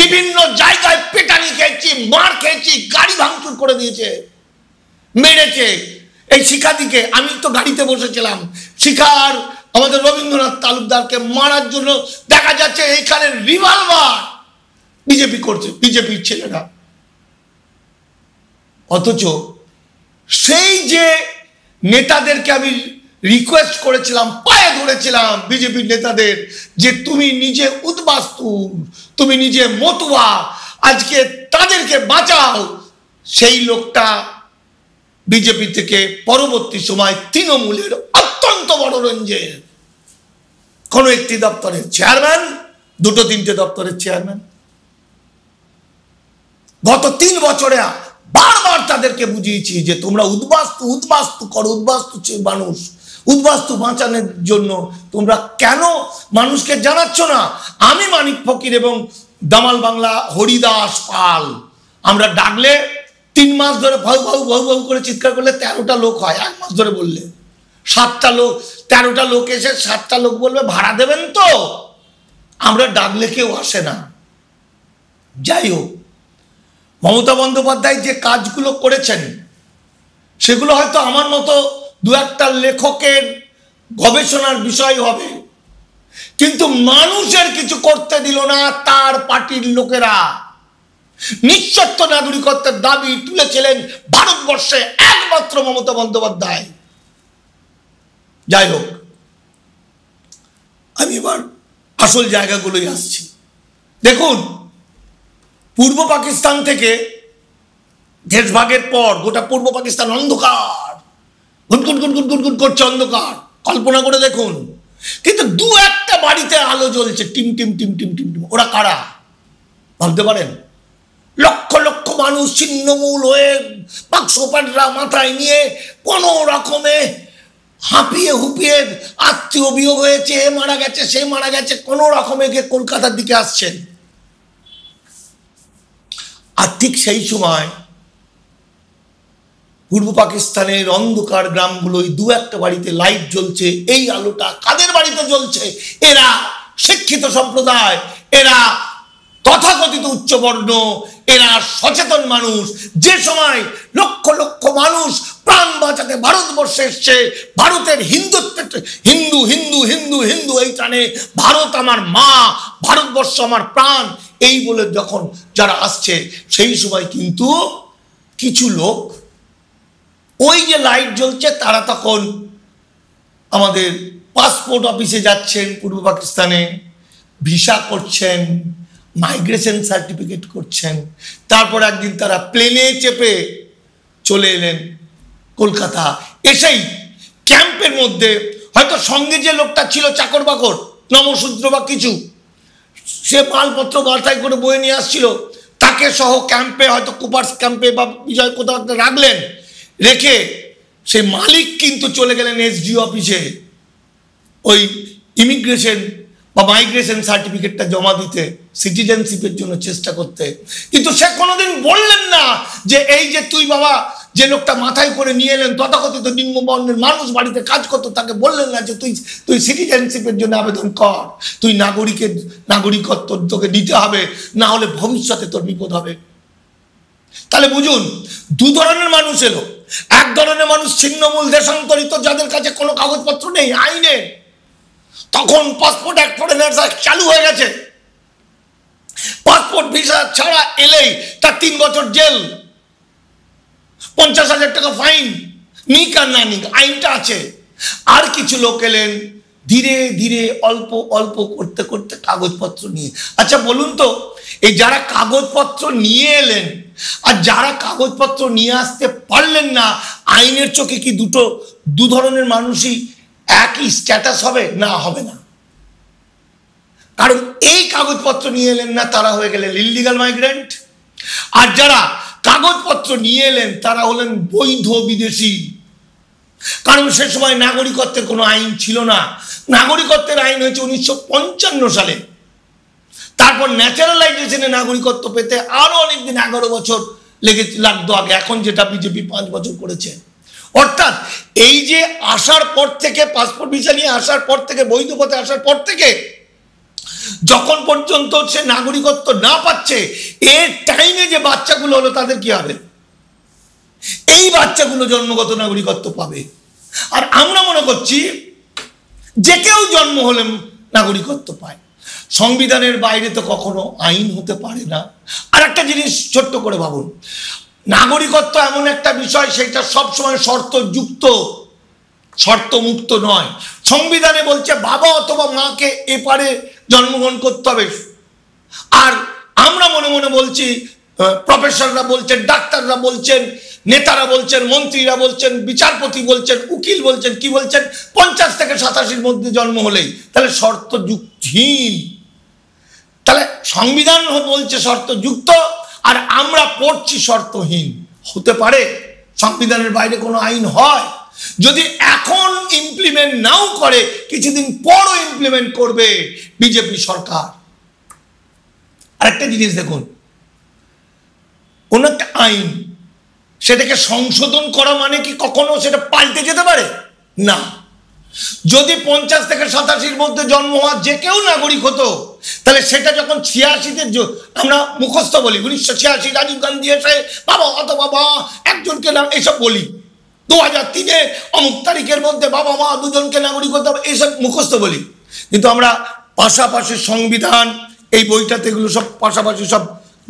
বিভিন্ন জায়গায় পেটানি খেয়েছি, মার খেয়েছি, গাড়ি ভাঙচুর করে দিয়েছে, মেরেছে। এই শিখাদিকে, আমি তো গাড়িতে বসেছিলাম, শিখার আমাদের রবীন্দ্রনাথ তালুকদারকে মারার জন্য দেখা যাচ্ছে এইখানে রিভলভার বিজেপি করছে, বিজেপির ছেলেরা। অথচ সেই যে নেতাদেরকে আমি রিকোয়েস্ট করেছিলাম, পায়ে ধরেছিলাম বিজেপির নেতাদের, যে তুমি নিজে উদ্বাস্তু, তুমি নিজে মতুয়া, আজকে তাদেরকে বাঁচাও, সেই লোকটা বিজেপি থেকে পরবর্তী সময় তৃণমূলের অত্যন্ত বড় রেঞ্জের কোন একটি দপ্তরের চেয়ারম্যান, দুটো তিনটে দপ্তরের চেয়ারম্যান। গত 3 বছরে বারবার তাদেরকে বুঝিয়েছি যে তোমরা উদ্বাস্তু উদ্বাস্তু করো, উদ্বাস্তু মানুষ, উদ্বাস্তু বাঁচানোর জন্য তোমরা কেন মানুষকে জানাচ্ছ না? আমি মানিক ফকির এবং দামাল বাংলা হরিদাস পাল, আমরা ডাকলে 3 মাস ধরে ভাউ ভাউ ভাউ ভাউ করে চিৎকার করলে 13টা লোক হয়, 1 মাস ধরে বললে 7টা লোক, 13টা লোক এসে 7টা লোক বলবে ভাড়া দেবেন তো, আমরা ডাকলে কেউ আসে না। যাই হোক, মমতা বন্দ্যোপাধ্যায় যে কাজগুলো করেছেন সেগুলো হয়তো আমার মতো দু একটা লেখকের গবেষণার বিষয় হবে, কিন্তু মানুষের কিছু করতে দিল না তার পার্টির লোকেরা। নিঃশর্ত নাগরিকত্বের দাবি তুলেছিলেন ভারতবর্ষে একমাত্র মমতা বন্দ্যোপাধ্যায়। যাই হোক, আমি এবার আসল জায়গাগুলোই আসছি। দেখুন, পূর্ব পাকিস্তান থেকে দেশভাগের পর গোটা পূর্ব পাকিস্তান অন্ধকার, গুনগুন গুনগুন গুনগুন করছে অন্ধকার, কল্পনা করে দেখুন। কিন্তু দু একটা বাড়িতে আলো জ্বলছে, team team team team team team. ওরা কারা ভাবতে পারেন? লক্ষ লক্ষ মানুষ ছিন্নমূল হয়ে বাক্স প্যান্টরা মাথায় নিয়ে কোনো রকমে হাঁপিয়ে হুপিয়ে, আত্মীয় বিয়োগ হয়েছে, এ মারা গেছে সে মারা গেছে, কোনো রকমে গিয়ে কলকাতার দিকে আসছেন। আর ঠিক সেই সময় পূর্ব পাকিস্তানের অন্ধকার গ্রামগুলোই দু একটা বাড়িতে লাইট জ্বলছে। এই আলোটা কাদের বাড়িতে জ্বলছে? এরা শিক্ষিত সম্প্রদায়, এরা তথাকথিত উচ্চবর্ণ, এরা সচেতন মানুষ। যে সময় লক্ষ লক্ষ মানুষ প্রাণ বাঁচাতে ভারতবর্ষে এসছে, ভারতের হিন্দুত্বের হিন্দু হিন্দু হিন্দু হিন্দু এই টানে, ভারত আমার মা, ভারতবর্ষ আমার প্রাণ এই বলে যখন যারা আসছে, সেই সময় কিন্তু কিছু লোক ওই যে লাইট জ্বলছে তারা তখন আমাদের পাসপোর্ট অফিসে যাচ্ছেন পূর্ব পাকিস্তানে, ভিসা করছেন, মাইগ্রেশন সার্টিফিকেট করছেন। তারপর একদিন তারা প্লেনে চেপে চলে এলেন কলকাতা। এসেই ক্যাম্পের মধ্যে হয়তো সঙ্গে যে লোকটা ছিল চাকর বাকর, নমশূদ্র বা কিছু, সে মালপত্র মাথায় করে বয়ে নিয়ে আসছিল, তাকে সহ ক্যাম্পে হয়তো কুপার্স ক্যাম্পে বা বিজয় কোথাও রাখলেন। রেখে সেই মালিক কিন্তু চলে গেলেন এসডিও অফিসে ওই ইমিগ্রেশন বা মাইগ্রেশন সার্টিফিকেটটা জমা দিতে, সিটিজেনশিপের জন্য চেষ্টা করতে। কিন্তু সে কোনোদিন বললেন না যে এই যে তুই বাবা যে লোকটা মাথায় করে নিয়ে এলেন তথাকথিত নিম্নবর্ণের মানুষ বাড়িতে কাজ করতো, তাকে বললেন না যে তুই সিটিজেনশিপের জন্য আবেদন কর, তুই নাগরিকত্ব তোকে নিতে হবে, না হলে ভবিষ্যতে তোর বিপদ হবে। তাহলে বুঝুন, দু ধরনের মানুষ এলো। এক ধরনের মানুষ ছিন্নমূল দেশান্তরিত, যাদের কাছে কোনো কাগজপত্র নেই আইনে, তখন পাসপোর্ট অ্যাক্ট ফরেনার্স অ্যাক্ট চালু হয়ে গেছে। পাসপোর্ট ভিসা ছাড়া এলেই তার 3 বছর জেল, 50,000 টাকা ফাইন, নিক আর না নিক আইনটা আছে। আর কিছু লোক এলেন ধীরে ধীরে অল্প অল্প করতে করতে কাগজপত্র নিয়ে। আচ্ছা বলুন তো, এই যারা কাগজপত্র নিয়ে এলেন আর যারা কাগজপত্র নিয়ে আসতে পারলেন না, আইনের চোখে কি দু ধরনের মানুষই একই স্ট্যাটাস হবে? না, হবে না। কারণ এই কাগজপত্র নিয়ে এলেন না তারা হয়ে গেলেন ইললিগাল মাইগ্রেন্ট, আর যারা কাগজপত্র নিয়ে এলেন তারা হলেন বৈধ বিদেশি। কারণ সে সময় নাগরিকত্বের কোনো আইন ছিল না। নাগরিকত্বের আইন হয়েছে 1955 সালে। তারপর ন্যাচারালাইজেশনে নাগরিকত্ব পেতে আরো অনেকদিন, 11 বছর লাগতো আগে। এখন যেটা বিজেপি 5 বছর করেছে। অর্থাৎ এই যে আসার পর থেকে, পাসপোর্ট ভিসা নিয়ে আসার পর থেকে, বৈধ পথে আসার পর থেকে যখন পর্যন্ত সে নাগরিকত্ব না পাচ্ছে, এর টাইমে যে বাচ্চাগুলো হলো তাদের কি হবে? এই বাচ্চাগুলো জন্মগত নাগরিকত্ব পাবে। আর আমরা মনে করছি যে কেউ জন্ম হলে নাগরিকত্ব পায়। সংবিধানের বাইরে তো কখনো আইন হতে পারে না। আর একটা জিনিস ছোট্ট করে ভাবুন, নাগরিকত্ব এমন একটা বিষয়, সেটা সবসময় শর্তযুক্ত, শর্তমুক্ত নয়। সংবিধানে বলছে বাবা অথবা মাকে এপারে জন্মগ্রহণ করতে হবে। আর আমরা মনে মনে বলছি, প্রফেসররা বলছেন, ডাক্তাররা বলছেন, নেতারা বলছেন, মন্ত্রীরা বলছেন, বিচারপতি বলছেন, উকিল বলছেন, কি বলছেন, 50 থেকে 87 মধ্যে জন্ম হলেই। তাহলে শর্তযুক্তহীন। তাহলে সংবিধান বলছে শর্তযুক্ত, আর আমরা পড়ছি শর্তহীন। হতে পারে সংবিধানের বাইরে কোনো আইন হয়? যদি এখন ইমপ্লিমেন্ট নাও করে, কিছুদিন পরও ইমপ্লিমেন্ট করবে বিজেপি সরকার। আরেকটা জিনিস দেখুন, কোন একটা আইন, সেটাকে সংশোধন করা মানে কি কখনো সেটা পাল্টে যেতে পারে? না। যদি 50 থেকে 87 মধ্যে জন্ম হওয়া যে কেউ নাগরিক হতো, তাহলে সেটা যখন 86-তে আমরা মুখস্থ বলি, 1986 রাজীব গান্ধী এসে বাবা অথবা বাবা একজনকে নাম এসব বলি, 2003-এ অমুক তারিখের মধ্যে বাবা মা দুজনকে নাগরিক হতে হবে, এইসব মুখস্থ বলি। কিন্তু আমরা পাশাপাশি সংবিধান, এই বইটাতে এগুলো সব পাশাপাশি সব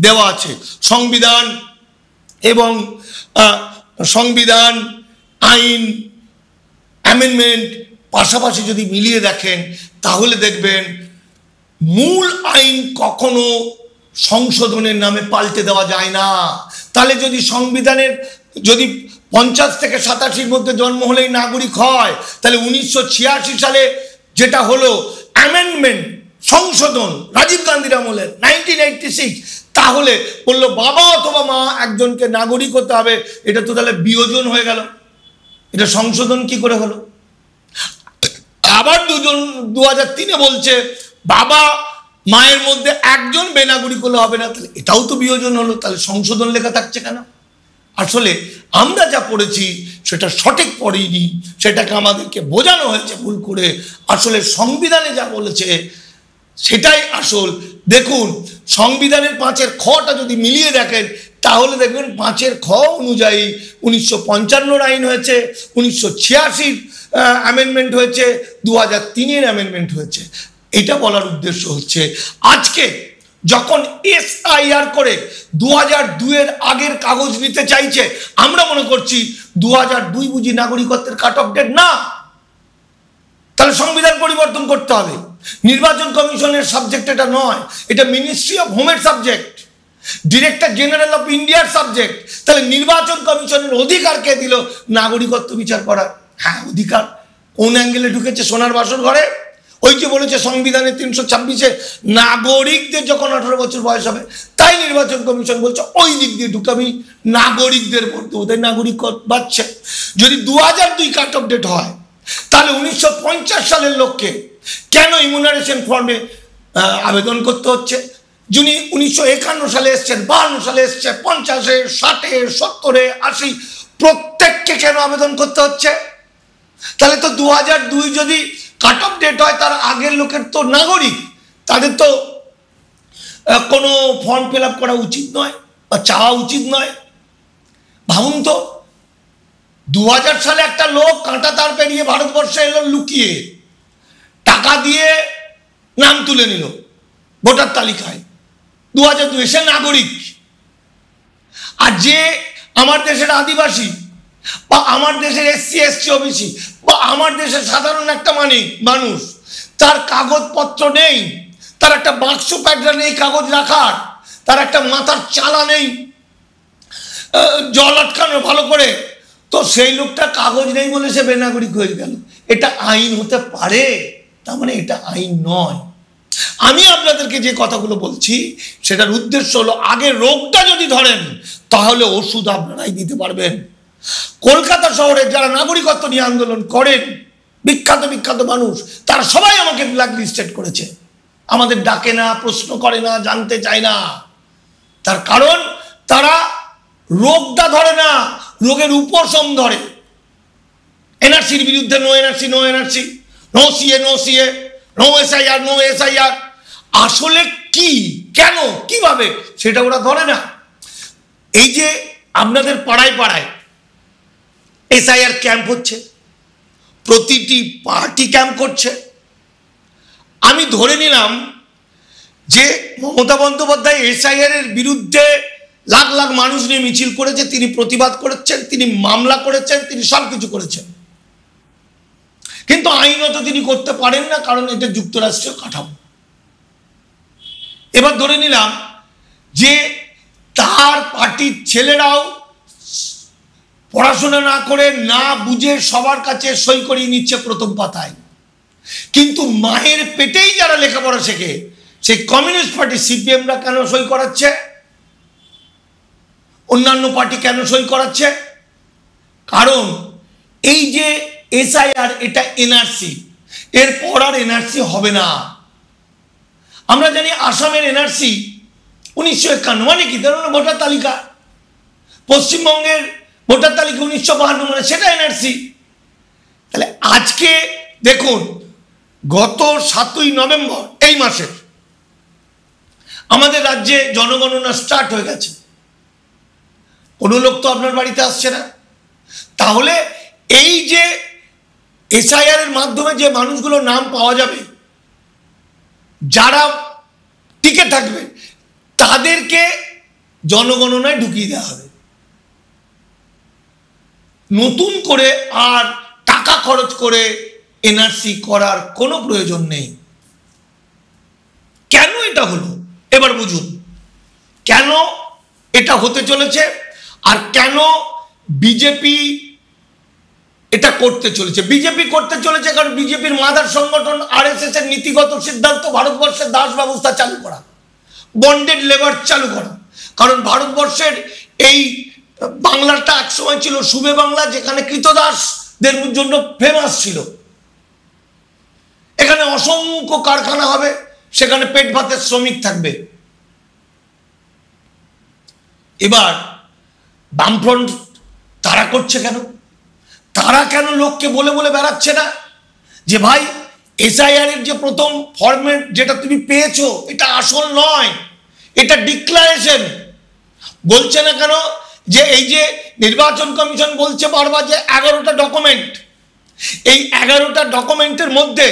দেওয়া আছে, সংবিধান এবং সংবিধান আইন অ্যামেন্ডমেন্ট পাশাপাশি যদি মিলিয়ে দেখেন তাহলে দেখবেন মূল আইন কখনো সংশোধনের নামে পাল্টে দেওয়া যায় না। তাহলে যদি সংবিধানের যদি 50 থেকে 87-র মধ্যে জন্ম হলেই নাগরিক হয়, তাহলে 1986 সালে যেটা হলো অ্যামেন্ডমেন্ট সংশোধন রাজীব গান্ধীর আমলে 1986, তাহলে বললো বাবা অথবা মা একজনকে নাগরিক হতে হবে, এটা তো তাহলে বিয়োজন হয়ে গেল, এটা সংশোধন কি করে হলো? আবার 2003-এ বলছে বাবা মায়ের মধ্যে একজন বেনাগরিক হলে হবে না, তাহলে এটাও তো বিয়োজন হলো, তাহলে সংশোধন লেখা থাকছে কেন? আসলে আমরা যা পড়েছি সেটা সঠিক পড়িনি, সেটাকে আমাদেরকে বোঝানো হয়েছে ভুল করে। আসলে সংবিধানে যা বলেছে সেটাই আসল। দেখুন সংবিধানের 5-এর খটা যদি মিলিয়ে দেখেন তাহলে দেখবেন 5-এর খ অনুযায়ী 1955 আইন হয়েছে, 1986 অ্যামেন্ডমেন্ট হয়েছে, 2003-এর অ্যামেন্ডমেন্ট হয়েছে। এটা বলার উদ্দেশ্য হচ্ছে আজকে যখন SIR করে 2002-এর আগের কাগজ নিতে চাইছে, আমরা মনে করছি 2002 বুঝি নাগরিকত্বের কাট অফ ডেট না, তাহলে সংবিধান পরিবর্তন করতে হবে। নির্বাচন কমিশনের সাবজেক্ট এটা নয়, এটা মিনিস্ট্রি অফ হোমের সাবজেক্ট, ডিরেক্টর জেনারেল অফ ইন্ডিয়ার সাবজেক্ট। তাহলে নির্বাচন কমিশনের অধিকার কে দিল নাগরিকত্ব বিচার করার? হ্যাঁ অধিকার কোন অ্যাঙ্গেলে ঢুকেছে? সোনার বাসর ঘরে। ওই যে বলেছে সংবিধানের 326-এ নাগরিকদের যখন 18 বছর বয়স হবে, তাই নির্বাচন কমিশন বলছে ওই দিক দিয়ে ঢুকাবি নাগরিকদের মধ্যে, ওদের নাগরিক বাড়ছে। যদি 2002 কাট অফ ডেট হয় তাহলে 1950 সালের লোককে কেন ইমিউনারেশন ফর্মে আবেদন করতে হচ্ছে? যিনি 1951 সালে এসছেন, 52 সালে এসছে, 50-এ, 60-এ, 70-এ, 80 প্রত্যেককে কেন আবেদন করতে হচ্ছে? তাহলে তো 2002 যদি কাট অফ ডেট হয় তার আগের লোকের তো নাগরিক, তাদের তো কোনো ফর্ম ফিল আপ করা উচিত নয় বা চাওয়া উচিত নয়। ভাবুন তো 2000 সালে একটা লোক কাঁটা তার পেরিয়ে ভারতবর্ষে এলো লুকিয়ে, টাকা দিয়ে নাম তুলে নিল ভোটার তালিকায়, 2002 সে নাগরিক। আর যে আমার দেশের আদিবাসী বা আমার দেশের SC ST OBC বা আমার দেশের সাধারণ একটা মানুষ, তার কাগজপত্র নেই, তার একটা বাক্স প্যাডরা নেই কাগজ রাখার, তার একটা মাথার চালা নেই জল আটকানো ভালো করে, তো সেই লোকটা কাগজ নেই বলে সে বেনাগরিক হয়ে গেল। এটা আইন হতে পারে? তার মানে এটা আইন নয়। আমি আপনাদেরকে যে কথাগুলো বলছি সেটার উদ্দেশ্য হলো আগে রোগটা যদি ধরেন তাহলে ওষুধ আপনারাই দিতে পারবেন। কলকাতা শহরে যারা নাগরিকত্ব নিয়ে আন্দোলন করেন বিখ্যাত বিখ্যাত মানুষ, তারা সবাই আমাকে ব্ল্যাক লিস্টেড করেছে, আমাদের ডাকে না, প্রশ্ন করে না, জানতে চায় না। তার কারণ তারা রোগটা ধরে না, রোগের উপশম ধরে। এনআরসির বিরুদ্ধে no NRC, no NRC, no CA, no CA, no SIR, no SIR। আসলে কি, কেন, কিভাবে সেটা ওরা ধরে না। এই যে আপনাদের পাড়ায় পাড়ায় SIR ক্যাম্প হচ্ছে, প্রতিটি পার্টি ক্যাম্প করছে। আমি ধরে নিলাম যে মমতা বন্দ্যোপাধ্যায় SIR এর বিরুদ্ধে লাখ লাখ মানুষ নিয়ে মিছিল করেছে, তিনি প্রতিবাদ করেছেন, তিনি মামলা করেছেন, তিনি সব কিছু করেছেন, কিন্তু আইনত তিনি করতে পারেন না, কারণ এটা যুক্তরাষ্ট্রীয় কাঠামো। এবার ধরে নিলাম যে তার পার্টির ছেলেরাও পড়াশোনা না করে না বুঝে সবার কাছে সই করিয়ে নিচ্ছে প্রথম পাতায়, কিন্তু মায়ের পেটেই যারা লেখাপড়া শেখে সেই কমিউনিস্ট পার্টি CPM-রা কেন সই করাচ্ছে, অন্যান্য পার্টি কেন সই করাচ্ছে? কারণ এই যে SIR এটা NRC, এরপর আর NRC হবে না। আমরা জানি আসামের NRC 1951 মানে কি, ধরুন ভোটার তালিকা, পশ্চিমবঙ্গের ভোটার তালিকা 1952 মানে সেটা NRC। তাহলে আজকে দেখুন, গত 7ই নভেম্বর এই মাসের আমাদের রাজ্যে জনগণনা স্টার্ট হয়ে গেছে। কোনো লোক তো আপনার বাড়িতে আসছে না। তাহলে এই যে এসআইআর এর মাধ্যমে যে মানুষগুলোর নাম পাওয়া যাবে, যারা টিকে থাকবে, তাদেরকে জনগণনায় ঢুকিয়ে দেওয়া হবে। নতুন করে আর টাকা খরচ করে এনআরসি করার কোনো প্রয়োজন নেই। কেন এটা হলো এবার বুঝুন, কেন এটা হতে চলেছে আর কেন বিজেপি এটা করতে চলেছে। বিজেপি করতে চলেছে কারণ বিজেপির মাদার সংগঠন আরএসএস এর নীতিগত সিদ্ধান্ত ভারতবর্ষের দাস ব্যবস্থা চালু করা, বন্ডেড লেবার চালু করা। কারণ ভারতবর্ষের এই বাংলাটা একসময় ছিল সুবে বাংলা, যেখানে কৃতদাসদের জন্য ফেমাস ছিল। এখানে অসংখ্য কারখানা হবে, সেখানে পেট ভাতের শ্রমিক থাকবে। এবার বামফ্রন্ট তারা করছে কেন? তারা কেন লোককে বলে বলে বেড়াচ্ছে না যে ভাই এসআইআর এর যে প্রথম ফরম্যাট যেটা তুমি পেয়েছো এটা আসল নয়, এটা ডিক্লারেশন? বলছে না কেন যে এই যে নির্বাচন কমিশন বলছে বারবার যে 11টা ডকুমেন্ট, এই 11টা ডকুমেন্টের মধ্যে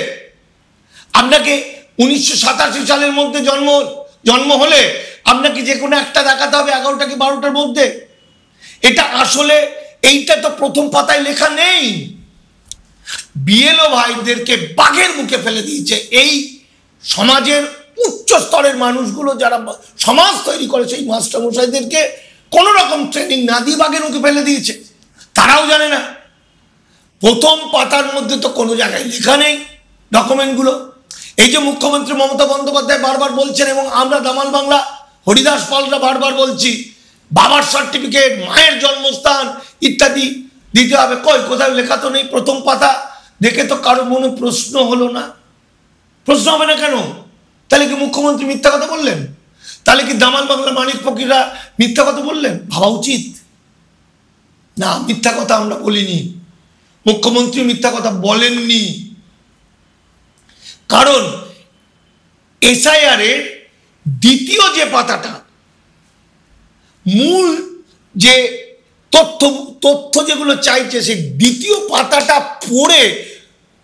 আপনাকে 1987 সালের মধ্যে জন্ম হলে আপনাকে যে কোনো একটা দেখাতে হবে 11টা কি 12টার মধ্যে। এটা আসলে এইটা তো প্রথম পাতায় লেখা নেই। বিএলও ভাইদেরকে বাঘের মুখে ফেলে দিয়েছে এই সমাজের উচ্চ স্তরের মানুষগুলো, যারা সমাজ তৈরি করে, সেই মাস্টারমশাইদেরকে কোনো রকম ট্রেনিং না দিয়ে বাঘের মুখে ফেলে দিয়েছে। তারাও জানে না, প্রথম পাতার মধ্যে তো কোনো জায়গায় লেখা নেই ডকুমেন্টগুলো। এই যে মুখ্যমন্ত্রী মমতা বন্দ্যোপাধ্যায় বারবার বলছেন এবং আমরা দামাল বাংলা হরিদাস পালরা বারবার বলছি, বাবার সার্টিফিকেট, মায়ের জন্মস্থান ইত্যাদি দিতে হবে। কোথায় লেখা তো নেই। প্রথম পাতা দেখে তো কারো মনে প্রশ্ন হলো না। প্রশ্ন হবে না কেন? তাহলে কি মুখ্যমন্ত্রী মিথ্যা কথা বললেন? তাহলে কি দামাল বাংলা মানিক ফকিররা মিথ্যা কথা বললেন? ভাবা উচিত না, মিথ্যা কথা আমরা বলিনি, মুখ্যমন্ত্রী মিথ্যা কথা বলেননি। কারণ এসআইআর এর দ্বিতীয় যে পাতাটা, মূল যে তথ্য যেগুলো চাইছে, সেই দ্বিতীয় পাতাটা পড়ে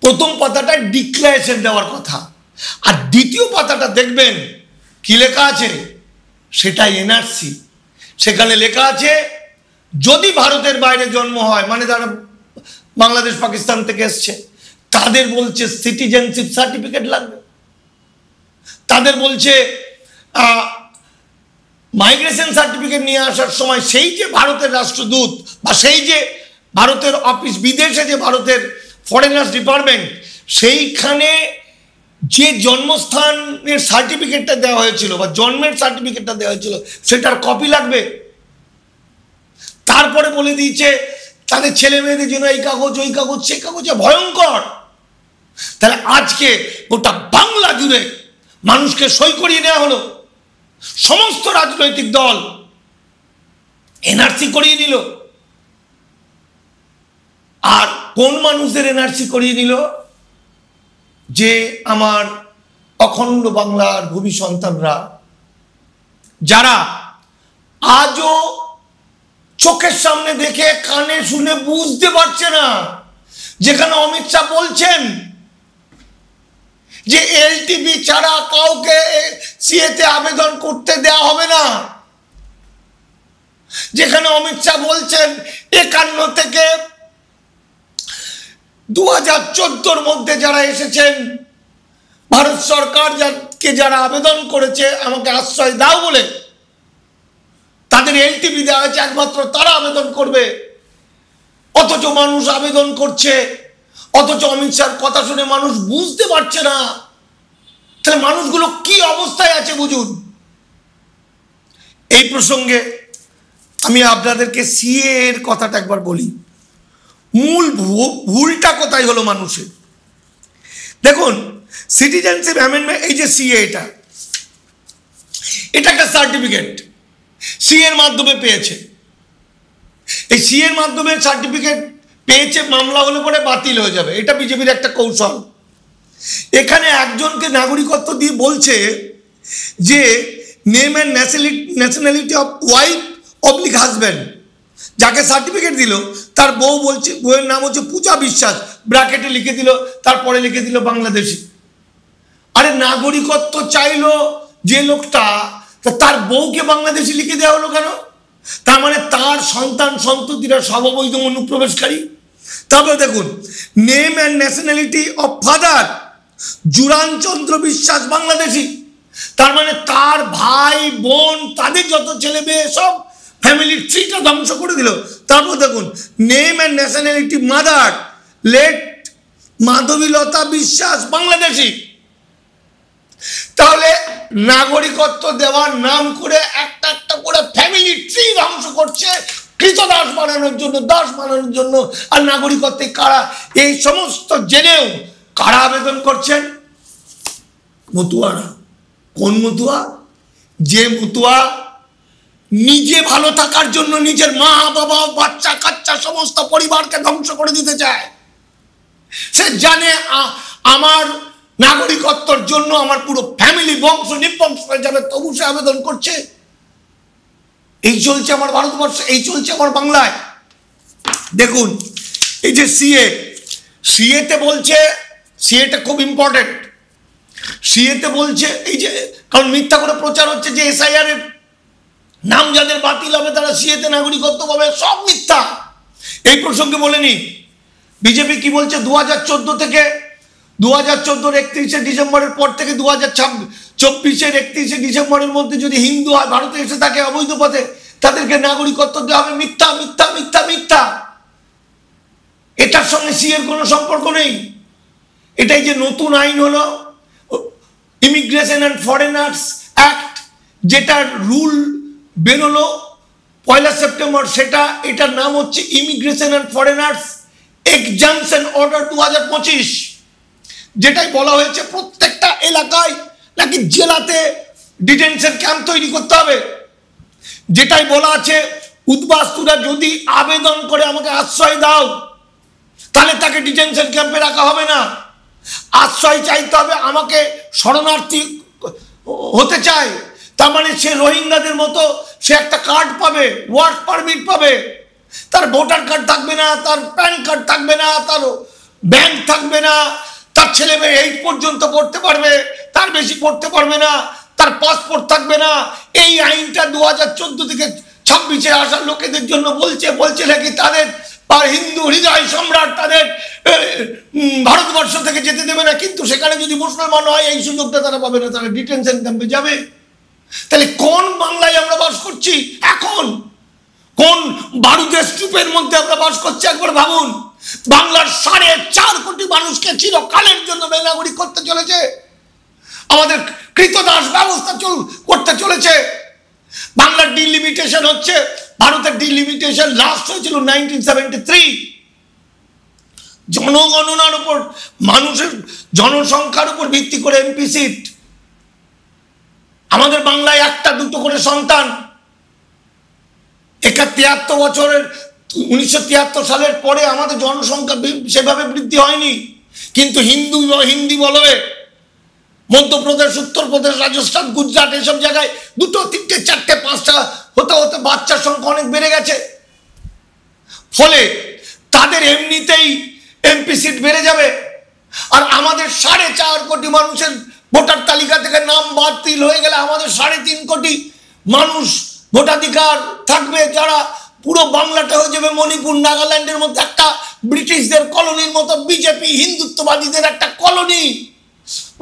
প্রথম পাতাটা ডিক্লারেশন দেওয়ার কথা। আর দ্বিতীয় পাতাটা দেখবেন কি লেখা আছে, সেটা এনআরসি। সেখানে লেখা আছে যদি ভারতের বাইরে জন্ম হয়, মানে যারা বাংলাদেশ পাকিস্তান থেকে এসছে, তাদের বলছে সিটিজেনশিপ সার্টিফিকেট লাগবে। তাদের বলছে মাইগ্রেশন সার্টিফিকেট নিয়ে আসার সময় সেই যে ভারতের রাষ্ট্রদূত বা সেই যে ভারতের অফিস, বিদেশে যে ভারতের ফরেনার্স ডিপার্টমেন্ট, সেইখানে যে জন্মস্থানের সার্টিফিকেটটা দেওয়া হয়েছিল বা জন্মের সার্টিফিকেটটা দেওয়া হয়েছিল, সেটার কপি লাগবে। তারপরে বলে দিয়েছে তাদের ছেলে মেয়েদের জন্য এই কাগজ, ওই কাগজ, সেই কাগজে ভয়ঙ্কর। তাহলে আজকে গোটা বাংলা জুড়ে মানুষকে সই করিয়ে নেওয়া হলো, সমস্ত রাজনৈতিক দল এনআরসি করিয়ে নিল। আর কোন মানুষদের এনআরসি করিয়ে নিল? যে আমার অখণ্ড বাংলার ভূমি সন্তানরা, যারা আজও চোখের সামনে দেখে কানে শুনে বুঝতে পারছে না, যেখানে অমিত শাহ বলছেন যে এলটিবি ছাড়া কাউকে সিএতে আবেদন করতে দেওয়া হবে না, যেখানে অমিত শাহ বলছেন 51 থেকে 2014 মধ্যে যারা এসেছেন, ভারত সরকার যারা আবেদন করেছে আমাকে আশ্রয় দাও বলে, তাদের এলটিবি দেওয়া হয়েছে, একমাত্র তারা আবেদন করবে। অথচ মানুষ আবেদন করছে, অথচ অমিত শাহর কথা শুনে মানুষ বুঝতে পারছে না। তাহলে মানুষগুলো কি অবস্থায় আছে বুঝুন। এই প্রসঙ্গে আমি আপনাদেরকে সিএ এর কথাটা একবার বলি। মূল ভুলটা কোথায় হলো মানুষের? দেখুন, সিটিজেনশিপ অ্যামেন্ডমেন্ট, এই যে সিএ, এটা একটা সার্টিফিকেট সিএ এর মাধ্যমে পেয়েছে। এই সিএ এর মাধ্যমে সার্টিফিকেট পেয়েছে, মামলা হলে পরে বাতিল হয়ে যাবে, এটা বিজেপির একটা কৌশল। এখানে একজনকে নাগরিকত্ব দিয়ে বলছে যে name and nationality of wife oblique husband, যাকে সার্টিফিকেট দিল তার বউ বলছে, বউয়ের নাম হচ্ছে পূজা বিশ্বাস, ব্র্যাকেটে লিখে দিল, তারপরে লিখে দিল বাংলাদেশি। আরে নাগরিকত্ব চাইলো যে লোকটা, তার বউকে বাংলাদেশি লিখে দেওয়া হলো কেন? তার মানে তার সন্তান সন্ততিরা সব অবৈধ অনুপ্রবেশকারী। তারপরে দেখুন, name and nationality of father Juran Chandra Biswas Bangladeshi, তার মানে তার ভাই বোন তাদের যত ছেলে মেয়ে সব ফ্যামিলির ট্রিটা ধ্বংস করে দিল। তারপর দেখুন, name and nationality mother late Madhabilata Biswas Bangladeshi. তাহলে নাগরিকত্ব দেওয়ার নাম করে একটা একটা করে ফ্যামিলি ট্রি ধ্বংস করছে কৃতদাস বানানোর জন্য, দাস বানানোর জন্য। আর নাগরিকত্বে কারা, এই সমস্ত জেনেও কারা আবেদন করছেন? মতুয়ারা। কোন মতুয়া? যে মতুয়া নিজে ভালো থাকার জন্য নিজের মা বাবা বাচ্চা কাচ্চা সমস্ত পরিবারকে ধ্বংস করে দিতে চায়। সে জানে আমার নাগরিকত্বর জন্য আমার পুরো ফ্যামিলি বংশ নিবংশ হয়ে যাবে, তবু সে আবেদন করছে। এই চলছে আমার ভারতবর্ষে, এই চলছে আমার বাংলায়। দেখুন, এই যে সিএতে বলছে, সিএটা খুব ইম্পর্টেন্ট। সিএতে বলছে এই যে, কারণ মিথ্যা করে প্রচার হচ্ছে যে এসআইআর এর নাম যাদের বাতিল হবে তারা সিএতে নাগরিকত্ব পাবে, সব মিথ্যা। এই প্রসঙ্গে বলে নি, বিজেপি কি বলছে, 2014 থেকে 2014 31শে ডিসেম্বরের পর থেকে 2024 31শে ডিসেম্বরের মধ্যে যদি হিন্দু হয় ভারতে এসে থাকে অবৈধ পথে, তাদেরকে নাগরিকত্ব দেওয়া হবে। মিথ্যা মিথ্যা মিথ্যা মিথ্যা। এটার সঙ্গে সিএর কোনো সম্পর্ক নেই। এটাই যে নতুন আইন হলো ইমিগ্রেশন অ্যান্ড ফরেনার্স অ্যাক্ট, যেটার রুল বেরোলো 1 সেপ্টেম্বর, সেটা এটার নাম হচ্ছে immigration and foreigners exemption order 2025, যেটাই বলা হয়েছে প্রত্যেকটা এলাকায় নাকি জেলাতে ডিটেনশন ক্যাম্প তৈরি করতে হবে। যেটাই বলা আছে, উদ্বাস্তুরা যদি আবেদন করে আমাকে আশ্রয় দাও, তাহলে তাকে ডিটেনশন ক্যাম্পে রাখা হবে না। আশ্রয় চাইতে হবে, আমাকে শরণার্থী হতে চায়, তার মানে সে রোহিঙ্গাদের মতো সে একটা কার্ড পাবে, ওয়ার্ক পারমিট পাবে, তার ভোটার কার্ড থাকবে না, তার প্যান কার্ড থাকবে না, তার ব্যাংক থাকবে না, তার ছেলে মেয়ে 8 পর্যন্ত পড়তে পারবে, তার বেশি পড়তে পারবে না, তার পাসপোর্ট থাকবে না। এই আইনটা 2014 থেকে 26-এ আসা লোকেদের জন্য বলছে নাকি তাদের হিন্দু হৃদয় সম্রাট তাদের ভারতবর্ষ থেকে যেতে দেবে না, কিন্তু সেখানে যদি মুসলমান হয় এই সুযোগটা তারা পাবে না, তারা ডিটেনশন ক্যাম্পে যাবে। তাহলে কোন বাংলায় আমরা বাস করছি এখন? কোন বারুদের স্তূপের মধ্যে আমরা বাস করছি? একবার ভাবুন, বাংলার 4.5 কোটি মানুষকে চিরকালের জন্য বেনাগরিক করতে চলেছে, আমাদের কৃতদাস ব্যবস্থা করতে চলেছে। বাংলার ডিলিমিটেশন হচ্ছে, ভারতের ডিলিমিটেশন লাস্ট হয়েছিল 1973। জনগণনার উপর, মানুষের জনসংখ্যার উপর ভিত্তি করে এমপি সিট। আমাদের বাংলায় 1-2 করে সন্তান। 73 বছরের 1973 সালের পরে আমাদের জনসংখ্যা সেভাবে বৃদ্ধি হয়নি, কিন্তু হিন্দি বলবে মধ্যপ্রদেশ, উত্তরপ্রদেশ, রাজস্থান, গুজরাট এসব জায়গায় 2, 3, 4, 5টা হতে হতে বাচ্চার সংখ্যা অনেক বেড়ে গেছে। ফলে তাদের এমনিতেই এমপি সিট বেড়ে যাবে। আর আমাদের 4.5 কোটি মানুষের ভোটার তালিকা থেকে নাম বাতিল হয়ে গেলে আমাদের 3.5 কোটি মানুষ ভোটাধিকার থাকবে, যারা পুরো বাংলাটা হয়ে যাবে মণিপুর, নাগাল্যান্ডের মধ্যে একটা ব্রিটিশদের কলোনির মতো, বিজেপি হিন্দুত্ববাদীদের একটা কলোনি।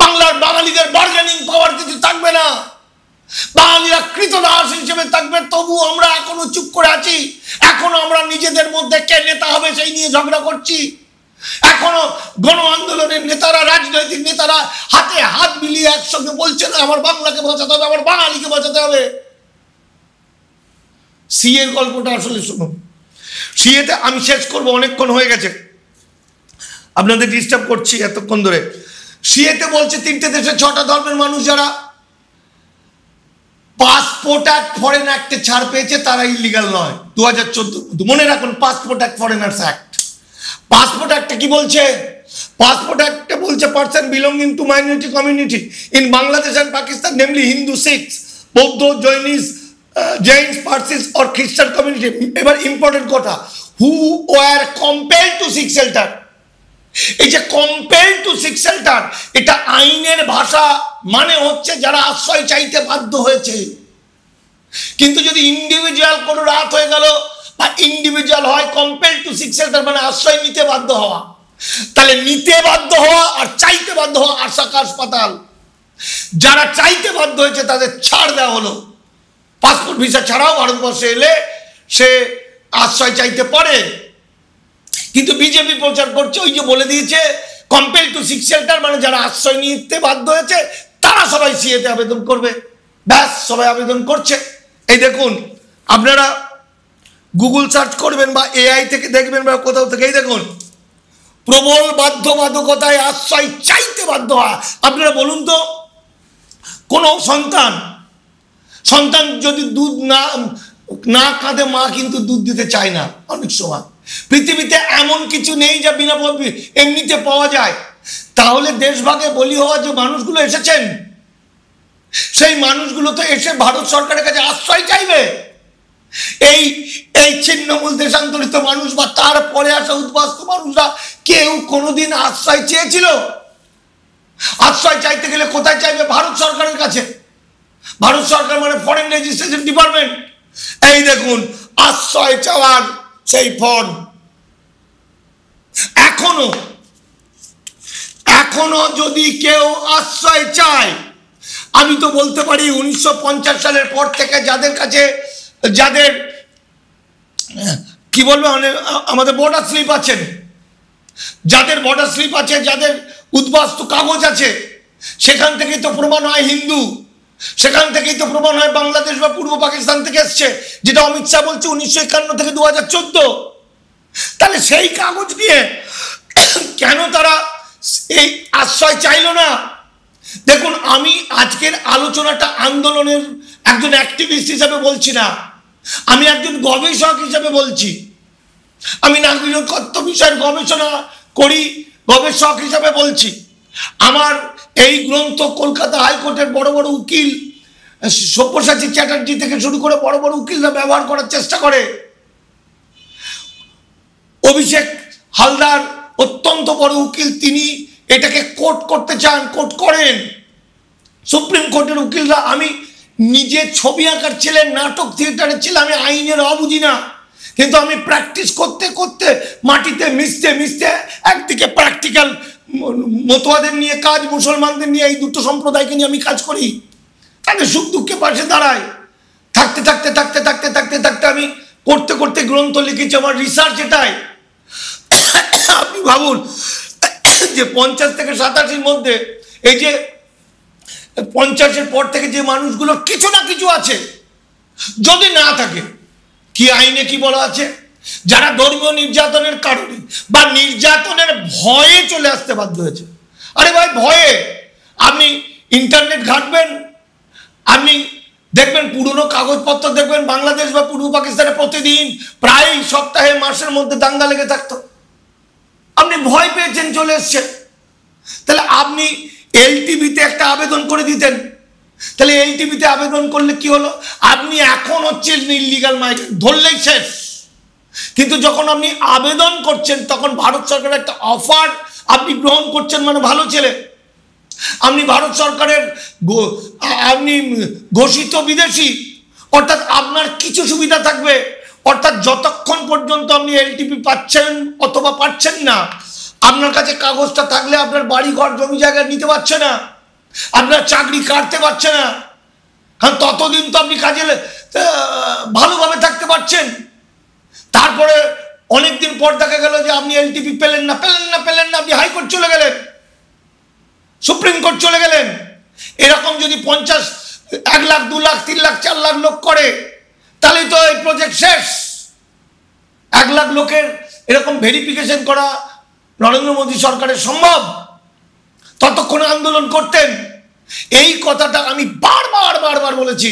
বাংলার বাঙালিদের বার্গেনিং পাওয়ার কিছু থাকবে না, বাঙালিরা কৃতদাস হিসেবে থাকবে। তবু আমরা এখনো চুপ করে আছি, এখনো আমরা নিজেদের মধ্যে কে নেতা হবে সেই নিয়ে ঝগড়া করছি। এখনো গণ আন্দোলনের নেতারা, রাজনৈতিক নেতারা হাতে হাত মিলিয়ে একসঙ্গে বলছে না আমার বাংলাকে বাঁচাতে হবে, আমার বাঙালিকে বাঁচাতে হবে। সিএর গল্পটা আসলে শুনুন। সিএতে আমি শেষ করবো, অনেকক্ষণ হয়ে গেছে, আপনাদের ডিস্টার্ব করছি এতক্ষণ ধরে। সিএতে বলছে 3টে দেশের 6টা ধর্মের মানুষ যারা পাসপোর্ট অ্যাক্ট ফরেন অ্যাক্টে ছাড় পেয়েছে তারা ইলিগাল নয়। 2014 মনে রাখুন, passport act foreigners act. Passport অ্যাক্টে কি বলছে? পাসপোর্ট অ্যাক্টে বলছে person belonging to minority community in Bangladesh and Pakistan, namely Hindu, Sikhs, বৌদ্ধ, জৈনস, পার্সিস অর খ্রিস্টান কমিউনিটি। এবার ইম্পর্টেন্ট কথা, who were compelled to seek shelter. এই যে কম্পেলড টু সিক শেল্টার, এটা আইনের ভাষা, মানে হচ্ছে যারা আশ্রয় চাইতে বাধ্য হয়েছে। কিন্তু যদি ইন্ডিভিজুয়াল কোনো রাত হয়ে গেল বা ইন্ডিভিজুয়াল হয় কম্পেলড টু সিক শেল্টার, মানে আশ্রয় নিতে বাধ্য হওয়া, তাহলে নিতে বাধ্য হওয়া আর চাইতে বাধ্য হওয়া আকাশ পাতাল। যারা চাইতে বাধ্য হয়েছে তাদের ছাড় দেওয়া হলো, পাসপোর্ট ভিসা ছাড়াও ভারতবর্ষে এলে সে আশ্রয় চাইতে পারে। কিন্তু বিজেপি প্রচার করছে, ওই যে বলে দিয়েছে কম্পেলড টু সিক শেল্টার, মানে যারা আশ্রয় নিতে বাধ্য হয়েছে তারা সবাই সিএতে আবেদন করবে। ব্যাস, সবাই আবেদন করছে। এই দেখুন, আপনারা গুগল সার্চ করবেন বা এআই থেকে দেখবেন বা কোথাও থেকে, এই দেখুন, প্রবল বাধ্যবাধকতায় আশ্রয় চাইতে বাধ্য হয়। আপনারা বলুন তো, কোনো সন্তান যদি দুধ না কাঁদে, মা কিন্তু দুধ দিতে চায় না। অনেক সময় পৃথিবীতে এমন কিছু নেই যা বিনা এমনিতে পাওয়া যায়। তাহলে দেশভাগে বলি হওয়া যে মানুষগুলো এসেছেন, সেই মানুষগুলো তো এসে ভারত সরকারের কাছে আশ্রয় চাইবে। এই ছিন্নমূল দেশান্তরিত মানুষ বা তারপরে আসা উদ্বাস্তু মানুষরা কেউ কোনোদিন আশ্রয় চেয়েছিল? আশ্রয় চাইতে গেলে কোথায় চাইবে? ভারত সরকারের কাছে। ভারত সরকার মানে ফরেন রেজিস্ট্রেশন ডিপার্টমেন্ট। এই দেখুন আশ্রয় চাওয়ার সেই ফর্ম। এখনো যদি কেউ আশ্রয় চায়, আমি তো বলতে পারি 1950 সালের পর থেকে যাদের কি বলবো, আমাদের বর্ডার স্লিপ আছেন, যাদের বর্ডার স্লিপ আছে, যাদের উদ্বাস্তু কাগজ আছে, সেখান থেকেই তো প্রমাণ হয় হিন্দু, সেখান থেকেই তো প্রমাণ হয় বাংলাদেশ বা পূর্ব পাকিস্তান থেকে এসছে, যেটা অমিত শাহ বলছে 1951 থেকে 2014। তাহলে সেই কাগজ নিয়ে কেন তারা এই আশ্রয় চাইল না? দেখুন, আমি আজকের আলোচনাটা আন্দোলনের একজন অ্যাক্টিভিস্ট হিসাবে বলছি না, আমি একজন গবেষক হিসাবে বলছি। আমি নাগরিকত্ব বিষয়ের গবেষণা করি, গবেষক হিসাবে বলছি। আমার এই গ্রন্থ কলকাতা হাইকোর্টের বড় বড় উকিল সব্যসাচী চ্যাটার্জি থেকে শুরু করে বড় বড় উকিলরা ব্যবহার করার চেষ্টা করে। অভিষেক হালদার অত্যন্ত বড় উকিল, তিনি এটাকে কোর্ট করতে চান, কোর্ট করেন। সুপ্রিম কোর্টের উকিলরা, আমি নিজে ছবি আঁকার ছেলে, নাটক থিয়েটারের ছেলে, আমি আইনের অবুঝি না, কিন্তু আমি প্র্যাকটিস করতে করতে মাটিতে মিশতে একদিকে প্র্যাকটিক্যাল মতোয়াদের নিয়ে কাজ, মুসলমানদের নিয়ে, এই দুটো সম্প্রদায়কে নিয়ে আমি কাজ করি, তাদের সুখ দুঃখে পাশে দাঁড়াই। থাকতে আমি করতে গ্রন্থ লিখেছি, আমার রিসার্চ এটাই। আপনি ভাবুন যে 50 থেকে 87 মধ্যে, এই যে 50-এর পর থেকে যে মানুষগুলো কিছু না কিছু আছে, যদি না থাকে, কি আইনে কি বলা আছে, যারা ধর্মীয় নির্যাতনের কারণে বা নির্যাতনের ভয়ে চলে আসতে বাধ্য হয়েছে। আরে ভাই, ভয়ে আপনি ইন্টারনেট ঘাঁটবেন, আপনি দেখবেন পুরনো কাগজপত্র দেখবেন, বাংলাদেশ বা পূর্ব পাকিস্তানে প্রতিদিন প্রায় সপ্তাহে মাসের মধ্যে দাঙ্গা লেগে থাকতো। আপনি ভয় পেয়েছেন, চলে এসছেন। তাহলে আপনি এলটিভিতে একটা আবেদন করে দিতেন, তাহলে এলটিভিতে আবেদন করলে কি হলো? আপনি এখন হচ্ছেন ইলিগাল মাইগ্রেন্ট, ধরলেই শেষ। কিন্তু যখন আপনি আবেদন করছেন, তখন ভারত সরকারের একটা অফার আপনি গ্রহণ করছেন, মানে ভালো ছেলে, আপনি ভারত সরকারের আপনি ঘোষিত বিদেশি, অর্থাৎ আপনার কিছু সুবিধা থাকবে। অর্থাৎ যতক্ষণ পর্যন্ত আপনি এলটিপি পাচ্ছেন অথবা পাচ্ছেন না, আপনার কাছে কাগজটা থাকলে আপনার বাড়ি ঘর জমি জায়গা নিতে পারছে না, আপনার চাকরি কাটতে পারছে না, কারণ ততদিন তো আপনি কাজে ভালোভাবে থাকতে পারছেন। তারপরে অনেকদিন পর দেখা গেল যে আপনি এলটিপি পেলেন না, আপনি হাইকোর্ট চলে গেলেন, সুপ্রিম কোর্ট চলে গেলেন। এরকম যদি 50, 1 লাখ, 2 লাখ, 3 লাখ, 4 লাখ লোক করে, তাহলে তো এই প্রজেক্ট শেষ। 1 লাখ লোকের এরকম ভেরিফিকেশন করা নরেন্দ্র মোদী সরকারের সম্ভব? ততক্ষণে আন্দোলন করতেন। এই কথাটা আমি বারবার বলেছি,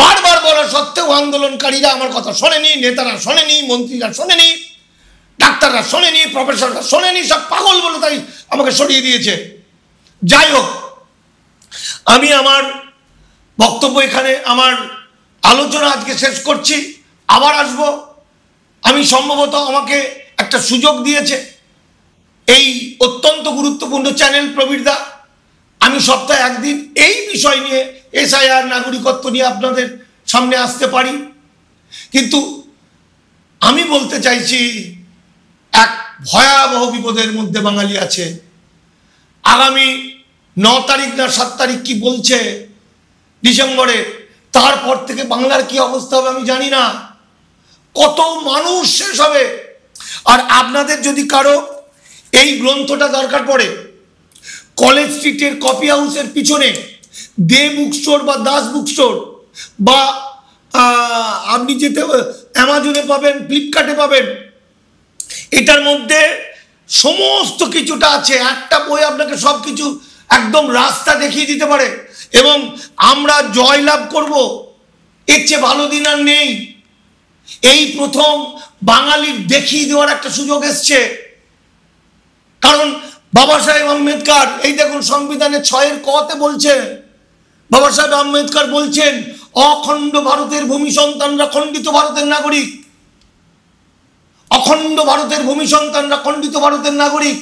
বারবার বলা সত্ত্বেও আন্দোলনকারীরা আমার কথা শোনেনি, নেতারা শোনেনি, মন্ত্রীরা শোনেনি। ডাক্তাররা শোনেনি, প্রফেসররা শোনেনি, সব পাগল বলে তাই আমাকে সরিয়ে দিয়েছে। যাই হোক, আমি আমার বক্তব্য এখানে, আমার আলোচনা আজকে শেষ করছি। আবার আসব। আমি সম্ভবত আমাকে একটা সুযোগ দিয়েছে এই অত্যন্ত গুরুত্বপূর্ণ চ্যানেল প্রবীরদা, আমি সপ্তাহে একদিন এই বিষয় নিয়ে, এসআইআর, নাগরিকত্ব নিয়ে আপনাদের সামনে আসতে পারি। কিন্তু আমি বলতে চাইছি, এক ভয়াবহ বিপদের মধ্যে বাঙালি আছে। আগামী 9 তারিখ না 7 তারিখ কি বলছে ডিসেম্বরে, তারপর থেকে বাংলার কি অবস্থা হবে আমি জানি না। কত মানুষ শেষ হবে। আর আপনাদের যদি কারো এই গ্রন্থটা দরকার পড়ে, কলেজ স্ট্রিটের কপি হাউসের পিছনে দে বুক স্টোর বা দাস বুক স্টোর, বা আপনি যেতে অ্যামাজনে পাবেন, ফ্লিপকার্টে পাবেন, এটার মধ্যে সমস্ত কিছুটা আছে। একটা বই আপনাকে সব কিছু একদম রাস্তা দেখিয়ে দিতে পারে। এবং আমরা জয়লাভ করব, এর চেয়ে ভালো দিন আর নেই। এই প্রথম বাঙালির দেখিয়ে দেওয়ার একটা সুযোগ এসছে। কারণ বাবা সাহেব আম্বেদকর, এই দেখুন সংবিধানের 6 ক-তে বলছে, বাবা সাহেব আম্বেদকর বলছেন, অখণ্ড ভারতের ভূমি সন্তানরা খণ্ডিত ভারতের নাগরিক। অখণ্ড ভারতের ভূমি সন্তানরা খণ্ডিত ভারতের নাগরিক।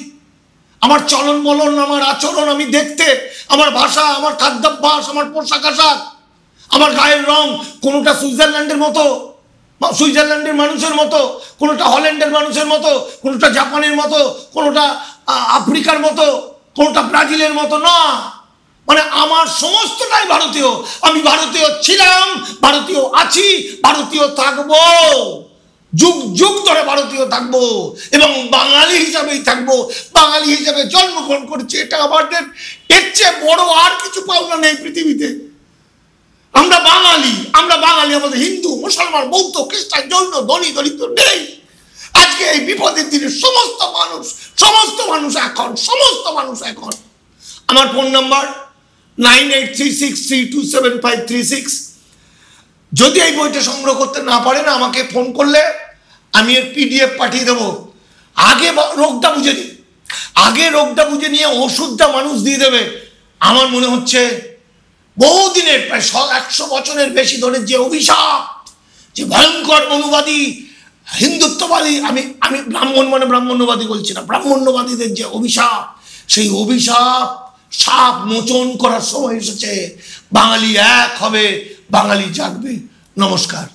আমার চলন বলন, আমার আচরণ, আমি দেখতে, আমার ভাষা, আমার খাদ্যাভ্যাস, আমার পোশাক আশাক, আমার গায়ের রং, কোনোটা সুইজারল্যান্ডের মতো, সুইজারল্যান্ডের মানুষের মতো, কোনোটা হল্যান্ডের মানুষের মতো, কোনোটা জাপানের মতো, কোনোটা আফ্রিকার মতো, কোনোটা ব্রাজিলের মতো না। মানে আমার সমস্তটাই ভারতীয়। আমি ভারতীয় ছিলাম, ভারতীয় আছি, ভারতীয় থাকবো, যুগ যুগ ধরে ভারতীয় থাকবো, এবং বাঙালি হিসাবেই থাকবো। বাঙালি হিসাবে জন্মগ্রহণ করছি, এটা আমাদের এর চেয়ে বড় আর কিছু পাওনা নেই পৃথিবীতে। আমরা বাঙালি, আমরা বাঙালি। আমাদের হিন্দু, মুসলমান, বৌদ্ধ, খ্রিস্টান, জৈন, ধনী দরিদ্র নেই। আজকে এই বিপদের দিনে সমস্ত মানুষ এখন আমার ফোন নাম্বার 9836327536। যদি এই বইটা সংগ্রহ করতে না পারেন, আমাকে ফোন করলে আমি এর PDF পাঠিয়ে দেবো। আগে রোগটা বুঝে নিই, আগে রোগটা বুঝে নিয়ে ওষুধটা মানুষ দিয়ে দেবে। আমার মনে হচ্ছে বহুদিনের, প্রায় 100 বছরের বেশি ধরে যে অভিশাপ, যে ভয়ঙ্কর মনুবাদী হিন্দুত্ববাদী, আমি ব্রাহ্মণ্যবাদী বলছি না, ব্রাহ্মণ্যবাদীদের যে অভিশাপ, সেই অভিশাপ সাপ মোচন করার সময় এসেছে। বাঙালি এক হবে, বাঙালি জাগবে। নমস্কার।